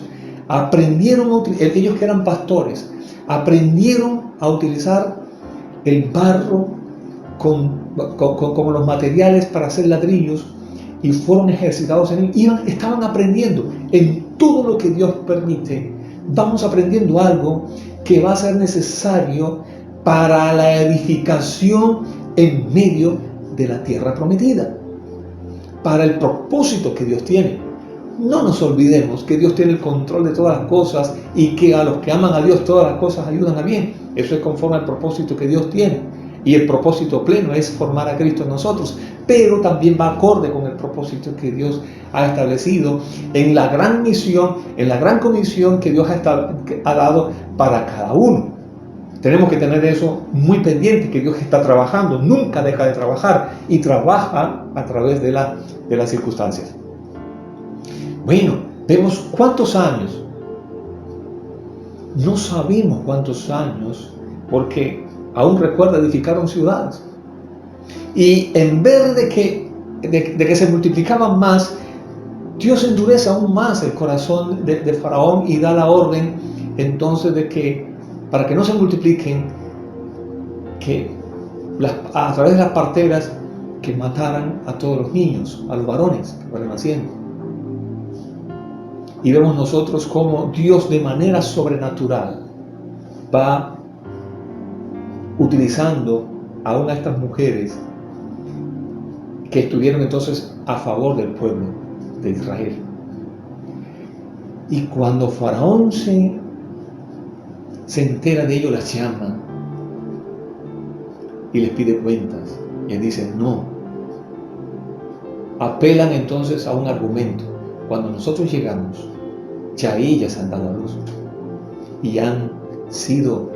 Ellos que eran pastores, aprendieron a utilizar el barro como los materiales para hacer ladrillos y fueron ejercitados en él. Estaban aprendiendo en todo lo que Dios permite. Vamos aprendiendo algo que va a ser necesario para la edificación en medio de la tierra prometida, para el propósito que Dios tiene. No nos olvidemos que Dios tiene el control de todas las cosas y que a los que aman a Dios todas las cosas ayudan a bien. Eso es conforme al propósito que Dios tiene. Y el propósito pleno es formar a Cristo en nosotros, pero también va acorde con el propósito que Dios ha establecido en la gran misión, en la gran comisión que Dios ha dado para cada uno. Tenemos que tener eso muy pendiente, que Dios está trabajando, nunca deja de trabajar y trabaja a través de la de las circunstancias. Bueno, vemos cuántos años. No sabemos cuántos años, porque aún recuerda, edificaron ciudades. Y en vez de que se multiplicaban más, Dios endurece aún más el corazón de Faraón y da la orden entonces de que, para que no se multipliquen, que a través de las parteras, que mataran a todos los niños, a los varones que fueran naciendo. Y vemos nosotros cómo Dios de manera sobrenatural va utilizando aún a estas mujeres que estuvieron entonces a favor del pueblo de Israel. Y cuando Faraón se entera de ello, las llama y les pide cuentas. Y él dice no. Apelan entonces a un argumento. Cuando nosotros llegamos, ya ellas han dado a luz y han sido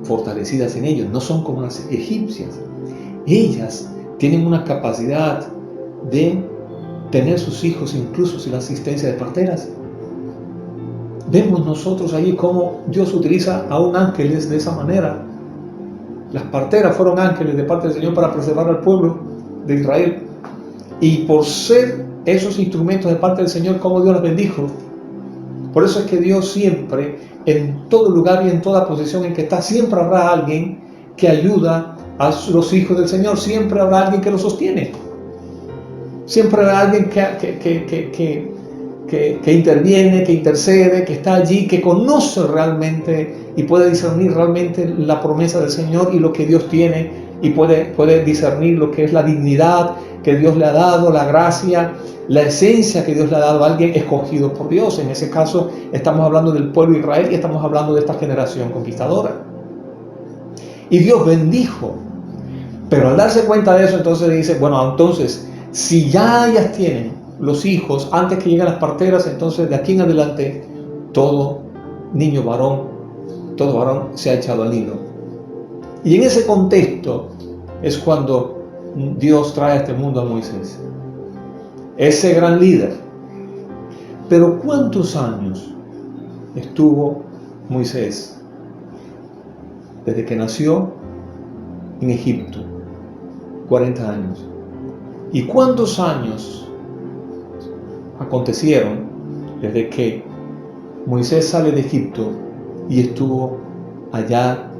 fortalecidas en ellos. No son como las egipcias. Ellas tienen una capacidad de tener sus hijos incluso sin la asistencia de parteras. Vemos nosotros allí cómo Dios utiliza aún ángeles de esa manera. Las parteras fueron ángeles de parte del Señor para preservar al pueblo de Israel. Y por ser esos instrumentos de parte del Señor, como Dios los bendijo. Por eso es que Dios siempre, en todo lugar y en toda posición en que está, siempre habrá alguien que ayuda a los hijos del Señor. Siempre habrá alguien que los sostiene. Siempre habrá alguien que interviene, que intercede, que está allí, que conoce realmente y puede discernir realmente la promesa del Señor y lo que Dios tiene, y puede discernir lo que es la dignidad que Dios le ha dado, la gracia, la esencia que Dios le ha dado a alguien escogido por Dios. En ese caso estamos hablando del pueblo de Israel y estamos hablando de esta generación conquistadora. Y Dios bendijo, pero al darse cuenta de eso, entonces dice, bueno, entonces si ya ellas tienen los hijos antes que lleguen las parteras, entonces de aquí en adelante todo niño varón, todo varón se ha echado al Nilo. Y en ese contexto es cuando Dios trae a este mundo a Moisés, ese gran líder. Pero ¿cuántos años estuvo Moisés desde que nació en Egipto? 40 años. ¿Y cuántos años acontecieron desde que Moisés sale de Egipto y estuvo allá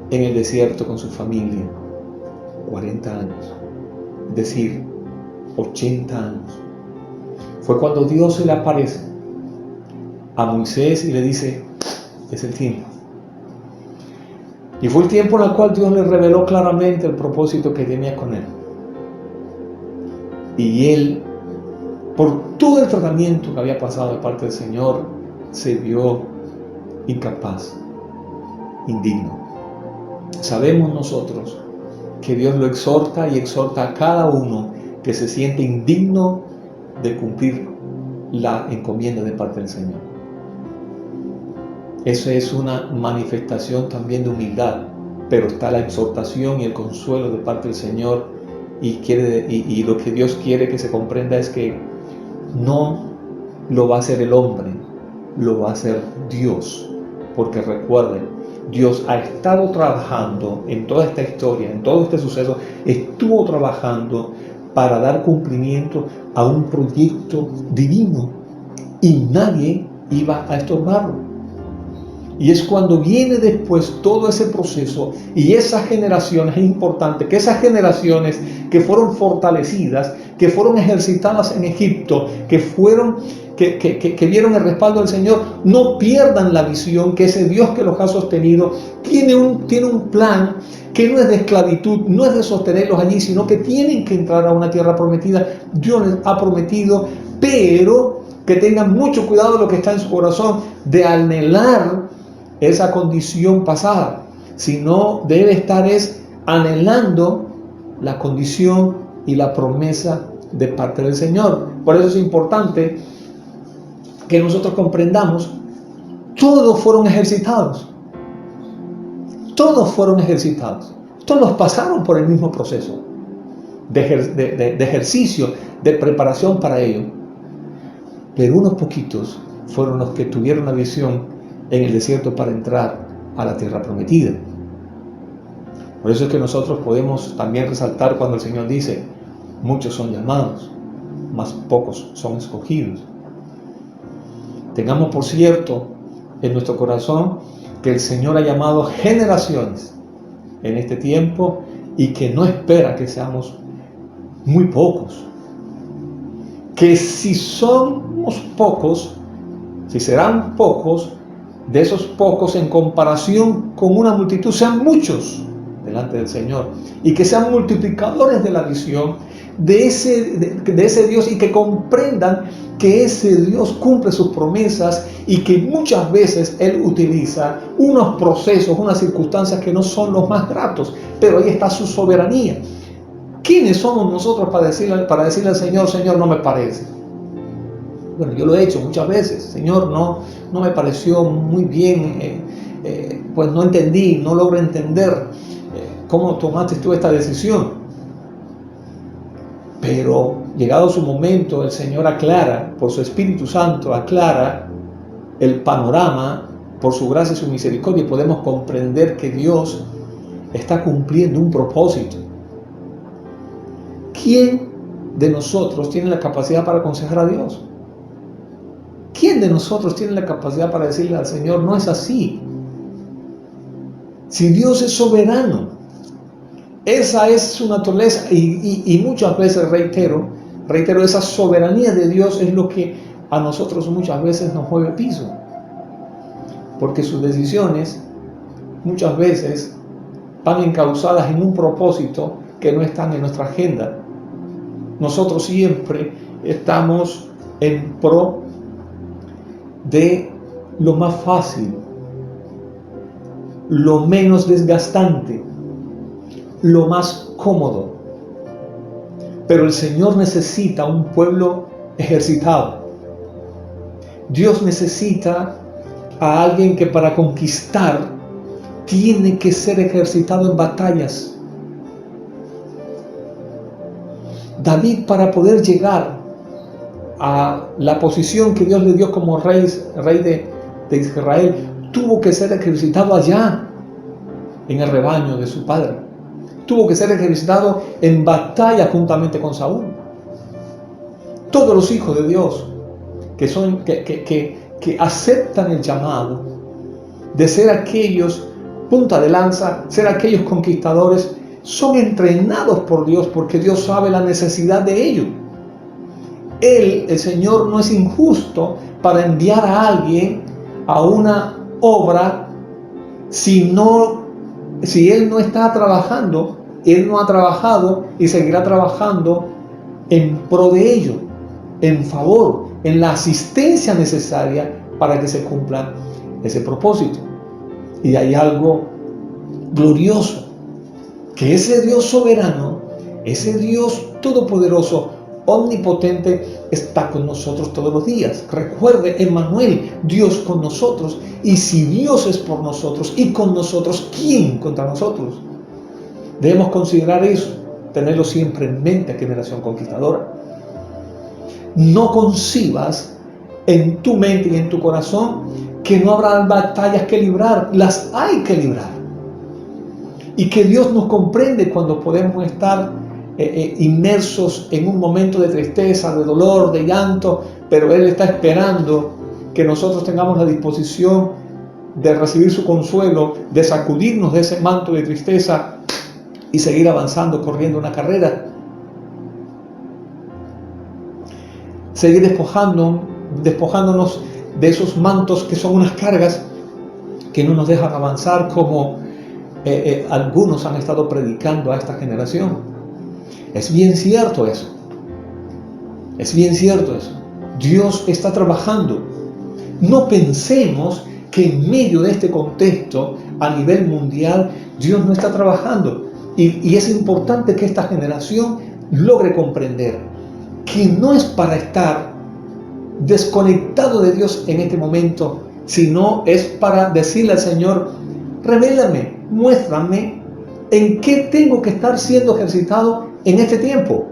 en el desierto con su familia? 40 años, es decir, 80 años. Fue cuando Dios se le aparece a Moisés y le dice, es el tiempo. Y fue el tiempo en el cual Dios le reveló claramente el propósito que tenía con él. Y él, por todo el tratamiento que había pasado de parte del Señor, se vio incapaz, indigno. Sabemos nosotros que Dios lo exhorta y exhorta a cada uno que se siente indigno de cumplir la encomienda de parte del Señor. Eso es una manifestación también de humildad, pero está la exhortación y el consuelo de parte del Señor, y lo que Dios quiere que se comprenda es que no lo va a hacer el hombre, lo va a hacer Dios, porque recuerden, Dios ha estado trabajando en toda esta historia, en todo este suceso, estuvo trabajando para dar cumplimiento a un proyecto divino y nadie iba a estorbarlo. Y es cuando viene después todo ese proceso y esas generaciones, es importante que esas generaciones que fueron fortalecidas, que fueron ejercitadas en Egipto, que vieron el respaldo del Señor, no pierdan la visión que ese Dios que los ha sostenido tiene un plan que no es de esclavitud, no es de sostenerlos allí, sino que tienen que entrar a una tierra prometida. Dios les ha prometido, pero que tengan mucho cuidado de lo que está en su corazón, de anhelar esa condición pasada, sino debe estar anhelando la condición y la promesa de parte del Señor. Por eso es importante que nosotros comprendamos, todos fueron ejercitados. Todos fueron ejercitados. Todos pasaron por el mismo proceso. de ejercicio, de preparación para ello. Pero unos poquitos fueron los que tuvieron la visión en el desierto para entrar a la tierra prometida. Por eso es que nosotros podemos también resaltar cuando el Señor dice: muchos son llamados, mas pocos son escogidos. Tengamos por cierto en nuestro corazón que el Señor ha llamado generaciones en este tiempo y que no espera que seamos muy pocos. Que si somos pocos, si serán pocos, de esos pocos en comparación con una multitud sean muchos delante del Señor, y que sean multiplicadores de la visión de ese Dios, y que comprendan que ese Dios cumple sus promesas y que muchas veces Él utiliza unos procesos, unas circunstancias que no son los más gratos, pero ahí está su soberanía. ¿Quiénes somos nosotros para decirle al Señor: Señor, no me parece? Bueno, yo lo he hecho muchas veces. Señor, no me pareció muy bien, pues no entendí, no logro entender cómo tomaste tú esta decisión. Pero llegado su momento, el Señor aclara, por su Espíritu Santo, aclara el panorama, por su gracia y su misericordia, y podemos comprender que Dios está cumpliendo un propósito. ¿Quién de nosotros tiene la capacidad para aconsejar a Dios? ¿Quién de nosotros tiene la capacidad para decirle al Señor: no es así? Si Dios es soberano, esa es su naturaleza, y muchas veces reitero, esa soberanía de Dios es lo que a nosotros muchas veces nos mueve piso, porque sus decisiones muchas veces van encausadas en un propósito que no están en nuestra agenda. Nosotros siempre estamos en pro de lo más fácil, lo menos desgastante, lo más cómodo. Pero el Señor necesita un pueblo ejercitado. Dios necesita a alguien que para conquistar tiene que ser ejercitado en batallas. David, para poder llegar a la posición que Dios le dio como rey de Israel, tuvo que ser ejercitado allá, en el rebaño de su padre. Tuvo que ser ejercitado en batalla juntamente con Saúl. Todos los hijos de Dios que aceptan el llamado de ser aquellos punta de lanza, ser aquellos conquistadores, son entrenados por Dios, porque Dios sabe la necesidad de ellos. El Señor, no es injusto para enviar a alguien a una obra si Él no está trabajando. Él no ha trabajado y seguirá trabajando en pro de ello, en favor, en la asistencia necesaria para que se cumpla ese propósito. Y hay algo glorioso, que ese Dios soberano, ese Dios todopoderoso, omnipotente, está con nosotros todos los días. Recuerde, Emmanuel, Dios con nosotros. Y si Dios es por nosotros y con nosotros, ¿quién contra nosotros? Debemos considerar eso, tenerlo siempre en mente, generación conquistadora. No concibas en tu mente y en tu corazón que no habrá batallas que librar. Las hay que librar. Y que Dios nos comprende cuando podemos estar inmersos en un momento de tristeza, de dolor, de llanto, pero Él está esperando que nosotros tengamos la disposición de recibir su consuelo, de sacudirnos de ese manto de tristeza y seguir avanzando, corriendo una carrera. Seguir despojándonos de esos mantos que son unas cargas que no nos dejan avanzar, como algunos han estado predicando a esta generación. Es bien cierto eso. Es bien cierto eso. Dios está trabajando. No pensemos que en medio de este contexto a nivel mundial Dios no está trabajando. Y es importante que esta generación logre comprender que no es para estar desconectado de Dios en este momento, sino es para decirle al Señor: revélame, muéstrame en qué tengo que estar siendo ejercitado en este tiempo.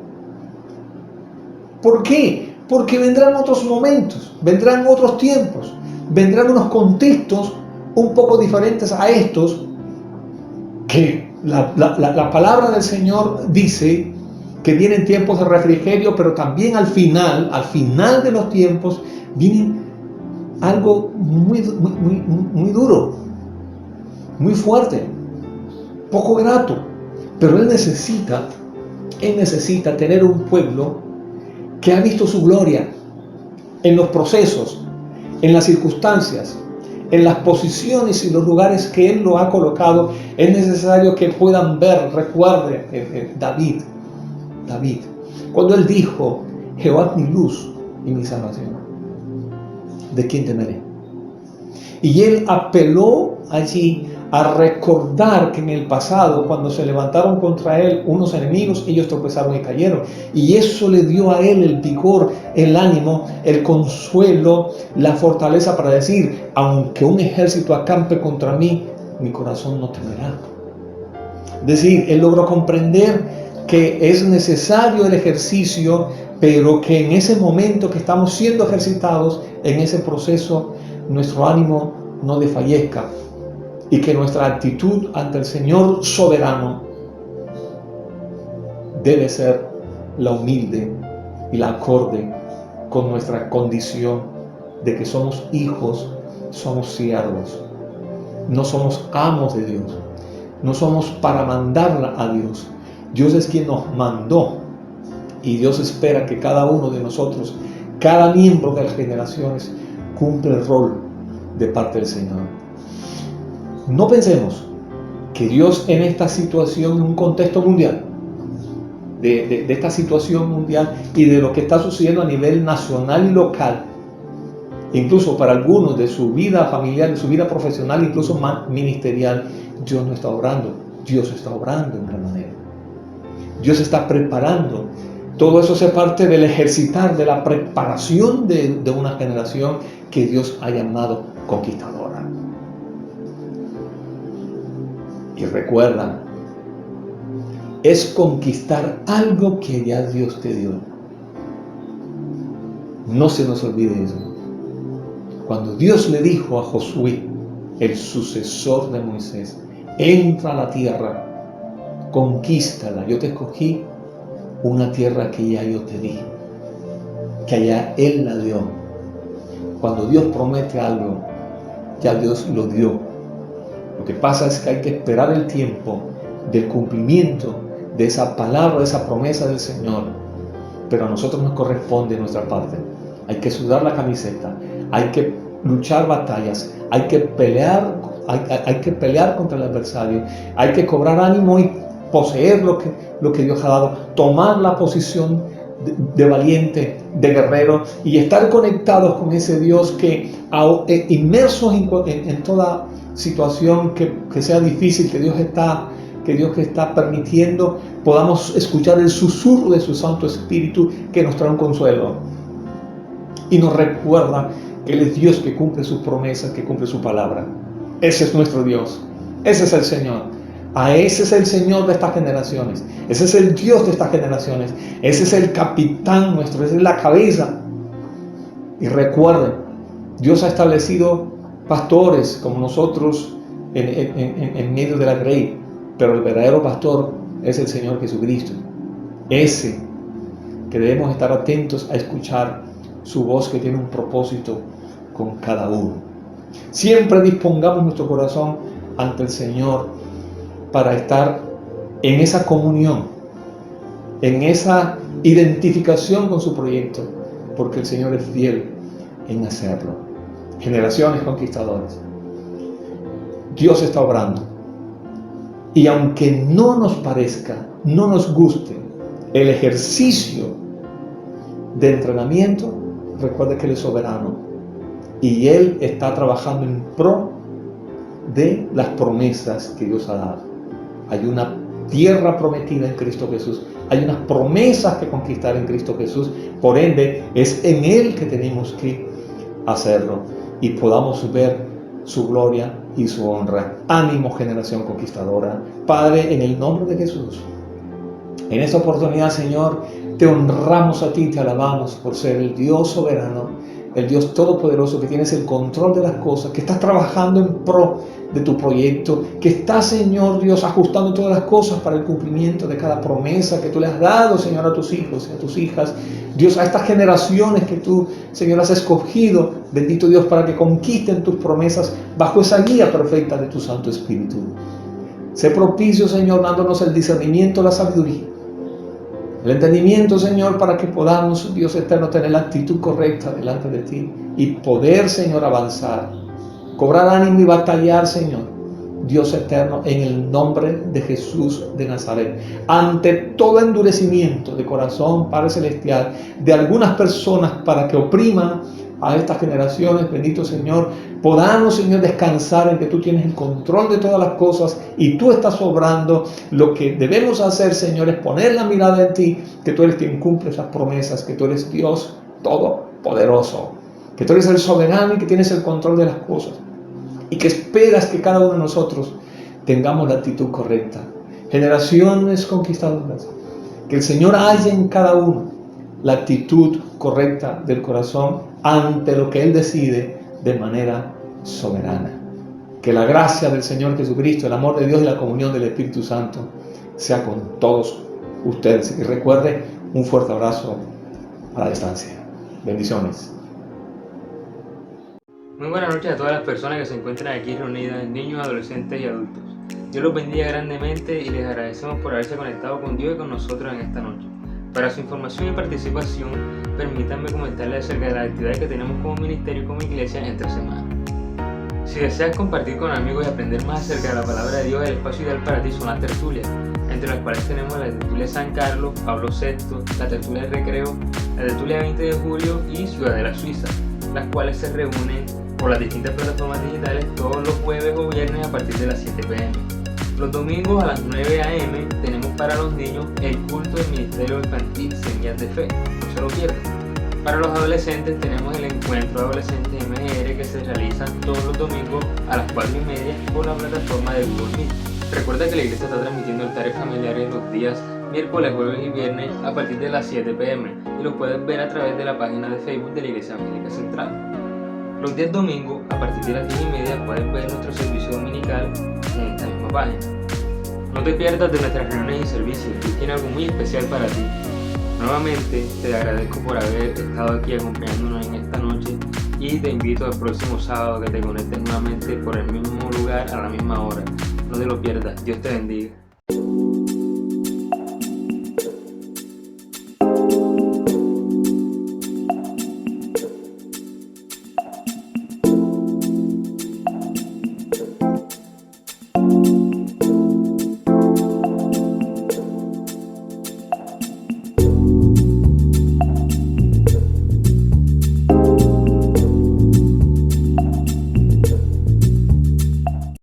¿Por qué? Porque vendrán otros momentos, vendrán otros tiempos, vendrán unos contextos un poco diferentes a estos, que la palabra del Señor dice que vienen tiempos de refrigerio, pero también al final de los tiempos, viene algo muy duro, muy fuerte, poco grato. Pero Él necesita tener un pueblo que ha visto su gloria en los procesos, en las circunstancias, en las posiciones y los lugares que Él lo ha colocado. Es necesario que puedan ver, recuerde David, cuando él dijo: Jehová es mi luz y mi salvación, ¿de quién temeré? Y él apeló allí a recordar que en el pasado, cuando se levantaron contra él unos enemigos, ellos tropezaron y cayeron. Y eso le dio a él el vigor, el ánimo, el consuelo, la fortaleza para decir: aunque un ejército acampe contra mí, mi corazón no temerá. Es decir, él logró comprender que es necesario el ejercicio, pero que en ese momento que estamos siendo ejercitados, en ese proceso, nuestro ánimo no desfallezca, y que nuestra actitud ante el Señor soberano debe ser la humilde y la acorde con nuestra condición de que somos hijos, somos siervos, no somos amos de Dios, no somos para mandarla a Dios. Dios es quien nos mandó, y Dios espera que cada uno de nosotros, cada miembro de las generaciones, cumpla el rol de parte del Señor. No pensemos que Dios en esta situación, en un contexto mundial, de esta situación mundial y de lo que está sucediendo a nivel nacional y local, incluso para algunos de su vida familiar, de su vida profesional, incluso más ministerial, Dios no está obrando. Dios está obrando en gran manera. Dios está preparando. Todo eso hace parte del ejercitar, de la preparación de una generación que Dios ha llamado conquistadora. Y recuerda, es conquistar algo que ya Dios te dio. No se nos olvide eso. Cuando Dios le dijo a Josué, el sucesor de Moisés: entra a la tierra, conquístala, yo te escogí una tierra que ya yo te di, que allá Él la dio. Cuando Dios promete algo, ya Dios lo dio. Lo que pasa es que hay que esperar el tiempo del cumplimiento de esa palabra, de esa promesa del Señor. Pero a nosotros nos corresponde nuestra parte. Hay que sudar la camiseta, hay que luchar batallas, hay que pelear contra el adversario, hay que cobrar ánimo y poseer lo que Dios ha dado, tomar la posición de valiente, de guerrero, y estar conectados con ese Dios que, inmersos en toda situación que sea difícil, que Dios está permitiendo, podamos escuchar el susurro de su Santo Espíritu, que nos trae un consuelo y nos recuerda que Él es Dios que cumple sus promesas, que cumple su palabra. Ese es nuestro Dios, ese es el Señor. Ese es el Señor de estas generaciones, ese es el Dios de estas generaciones, ese es el capitán nuestro, esa es la cabeza. Y recuerden, Dios ha establecido pastores como nosotros en medio de la grey, pero el verdadero pastor es el Señor Jesucristo, ese que debemos estar atentos a escuchar su voz, que tiene un propósito con cada uno. Siempre dispongamos nuestro corazón ante el Señor para estar en esa comunión, en esa identificación con su proyecto, porque el Señor es fiel en hacerlo. Generaciones conquistadoras, Dios está obrando, y aunque no nos parezca, no nos guste el ejercicio de entrenamiento, recuerde que Él es soberano y Él está trabajando en pro de las promesas que Dios ha dado. Hay una tierra prometida en Cristo Jesús, hay unas promesas que conquistar en Cristo Jesús, por ende es en Él que tenemos que hacerlo y podamos ver su gloria y su honra. Ánimo, generación conquistadora. Padre, en el nombre de Jesús, En esta oportunidad, Señor, te honramos a ti, te alabamos por ser el Dios soberano, el Dios todopoderoso, que tienes el control de las cosas, que estás trabajando en pro de tu proyecto, que estás, Señor Dios, ajustando todas las cosas para el cumplimiento de cada promesa que tú le has dado, Señor, a tus hijos y a tus hijas. Dios, a estas generaciones que tú, Señor, has escogido, bendito Dios, para que conquisten tus promesas bajo esa guía perfecta de tu Santo Espíritu. Sé propicio, Señor, dándonos el discernimiento, la sabiduría, el entendimiento, Señor, para que podamos, Dios eterno, tener la actitud correcta delante de ti y poder, Señor, avanzar, cobrar ánimo y batallar, Señor, Dios eterno, en el nombre de Jesús de Nazaret. Ante todo endurecimiento de corazón, Padre Celestial, de algunas personas para que opriman a estas generaciones, bendito Señor, podamos, Señor, descansar en que tú tienes el control de todas las cosas y tú estás obrando. Lo que debemos hacer, Señor, es poner la mirada en ti, que tú eres quien cumple esas promesas, que tú eres Dios todopoderoso, que tú eres el soberano y que tienes el control de las cosas, y que esperas que cada uno de nosotros tengamos la actitud correcta. Generaciones conquistadoras, que el Señor haya en cada uno la actitud correcta del corazón ante lo que Él decide de manera soberana. Que la gracia del Señor Jesucristo, el amor de Dios y la comunión del Espíritu Santo sea con todos ustedes. Y recuerde, un fuerte abrazo a la distancia. Bendiciones. Muy buenas noches a todas las personas que se encuentran aquí reunidas, niños, adolescentes y adultos. Dios los bendiga grandemente y les agradecemos por haberse conectado con Dios y con nosotros en esta noche. Para su información y participación, permítanme comentarles acerca de las actividades que tenemos como ministerio y como iglesia entre semana. Si deseas compartir con amigos y aprender más acerca de la palabra de Dios, el espacio ideal para ti son las tertulias, entre las cuales tenemos la tertulia San Carlos, Pablo VI, la tertulia del Recreo, la tertulia 20 de julio y Ciudadela Suiza, las cuales se reúnen por las distintas plataformas digitales todos los jueves o viernes a partir de las 7 p.m. Los domingos a las 9 a.m. tenemos para los niños el culto del Ministerio Infantil Señal de Fe, no se lo pierdan. Para los adolescentes tenemos el encuentro adolescentes MGR que se realiza todos los domingos a las 4:30 por la plataforma de Google Meet. Recuerda que la iglesia está transmitiendo altares familiares los días miércoles, jueves y viernes a partir de las 7 p.m. y lo puedes ver a través de la página de Facebook de la Iglesia Evangélica Central. Los días domingos, a partir de las 10:30, puedes ver nuestro servicio dominical en esta misma página. No te pierdas de nuestras reuniones y servicios, Dios tiene algo muy especial para ti. Nuevamente, te agradezco por haber estado aquí acompañándonos en esta noche y te invito al próximo sábado que te conectes nuevamente por el mismo lugar a la misma hora. No te lo pierdas, Dios te bendiga.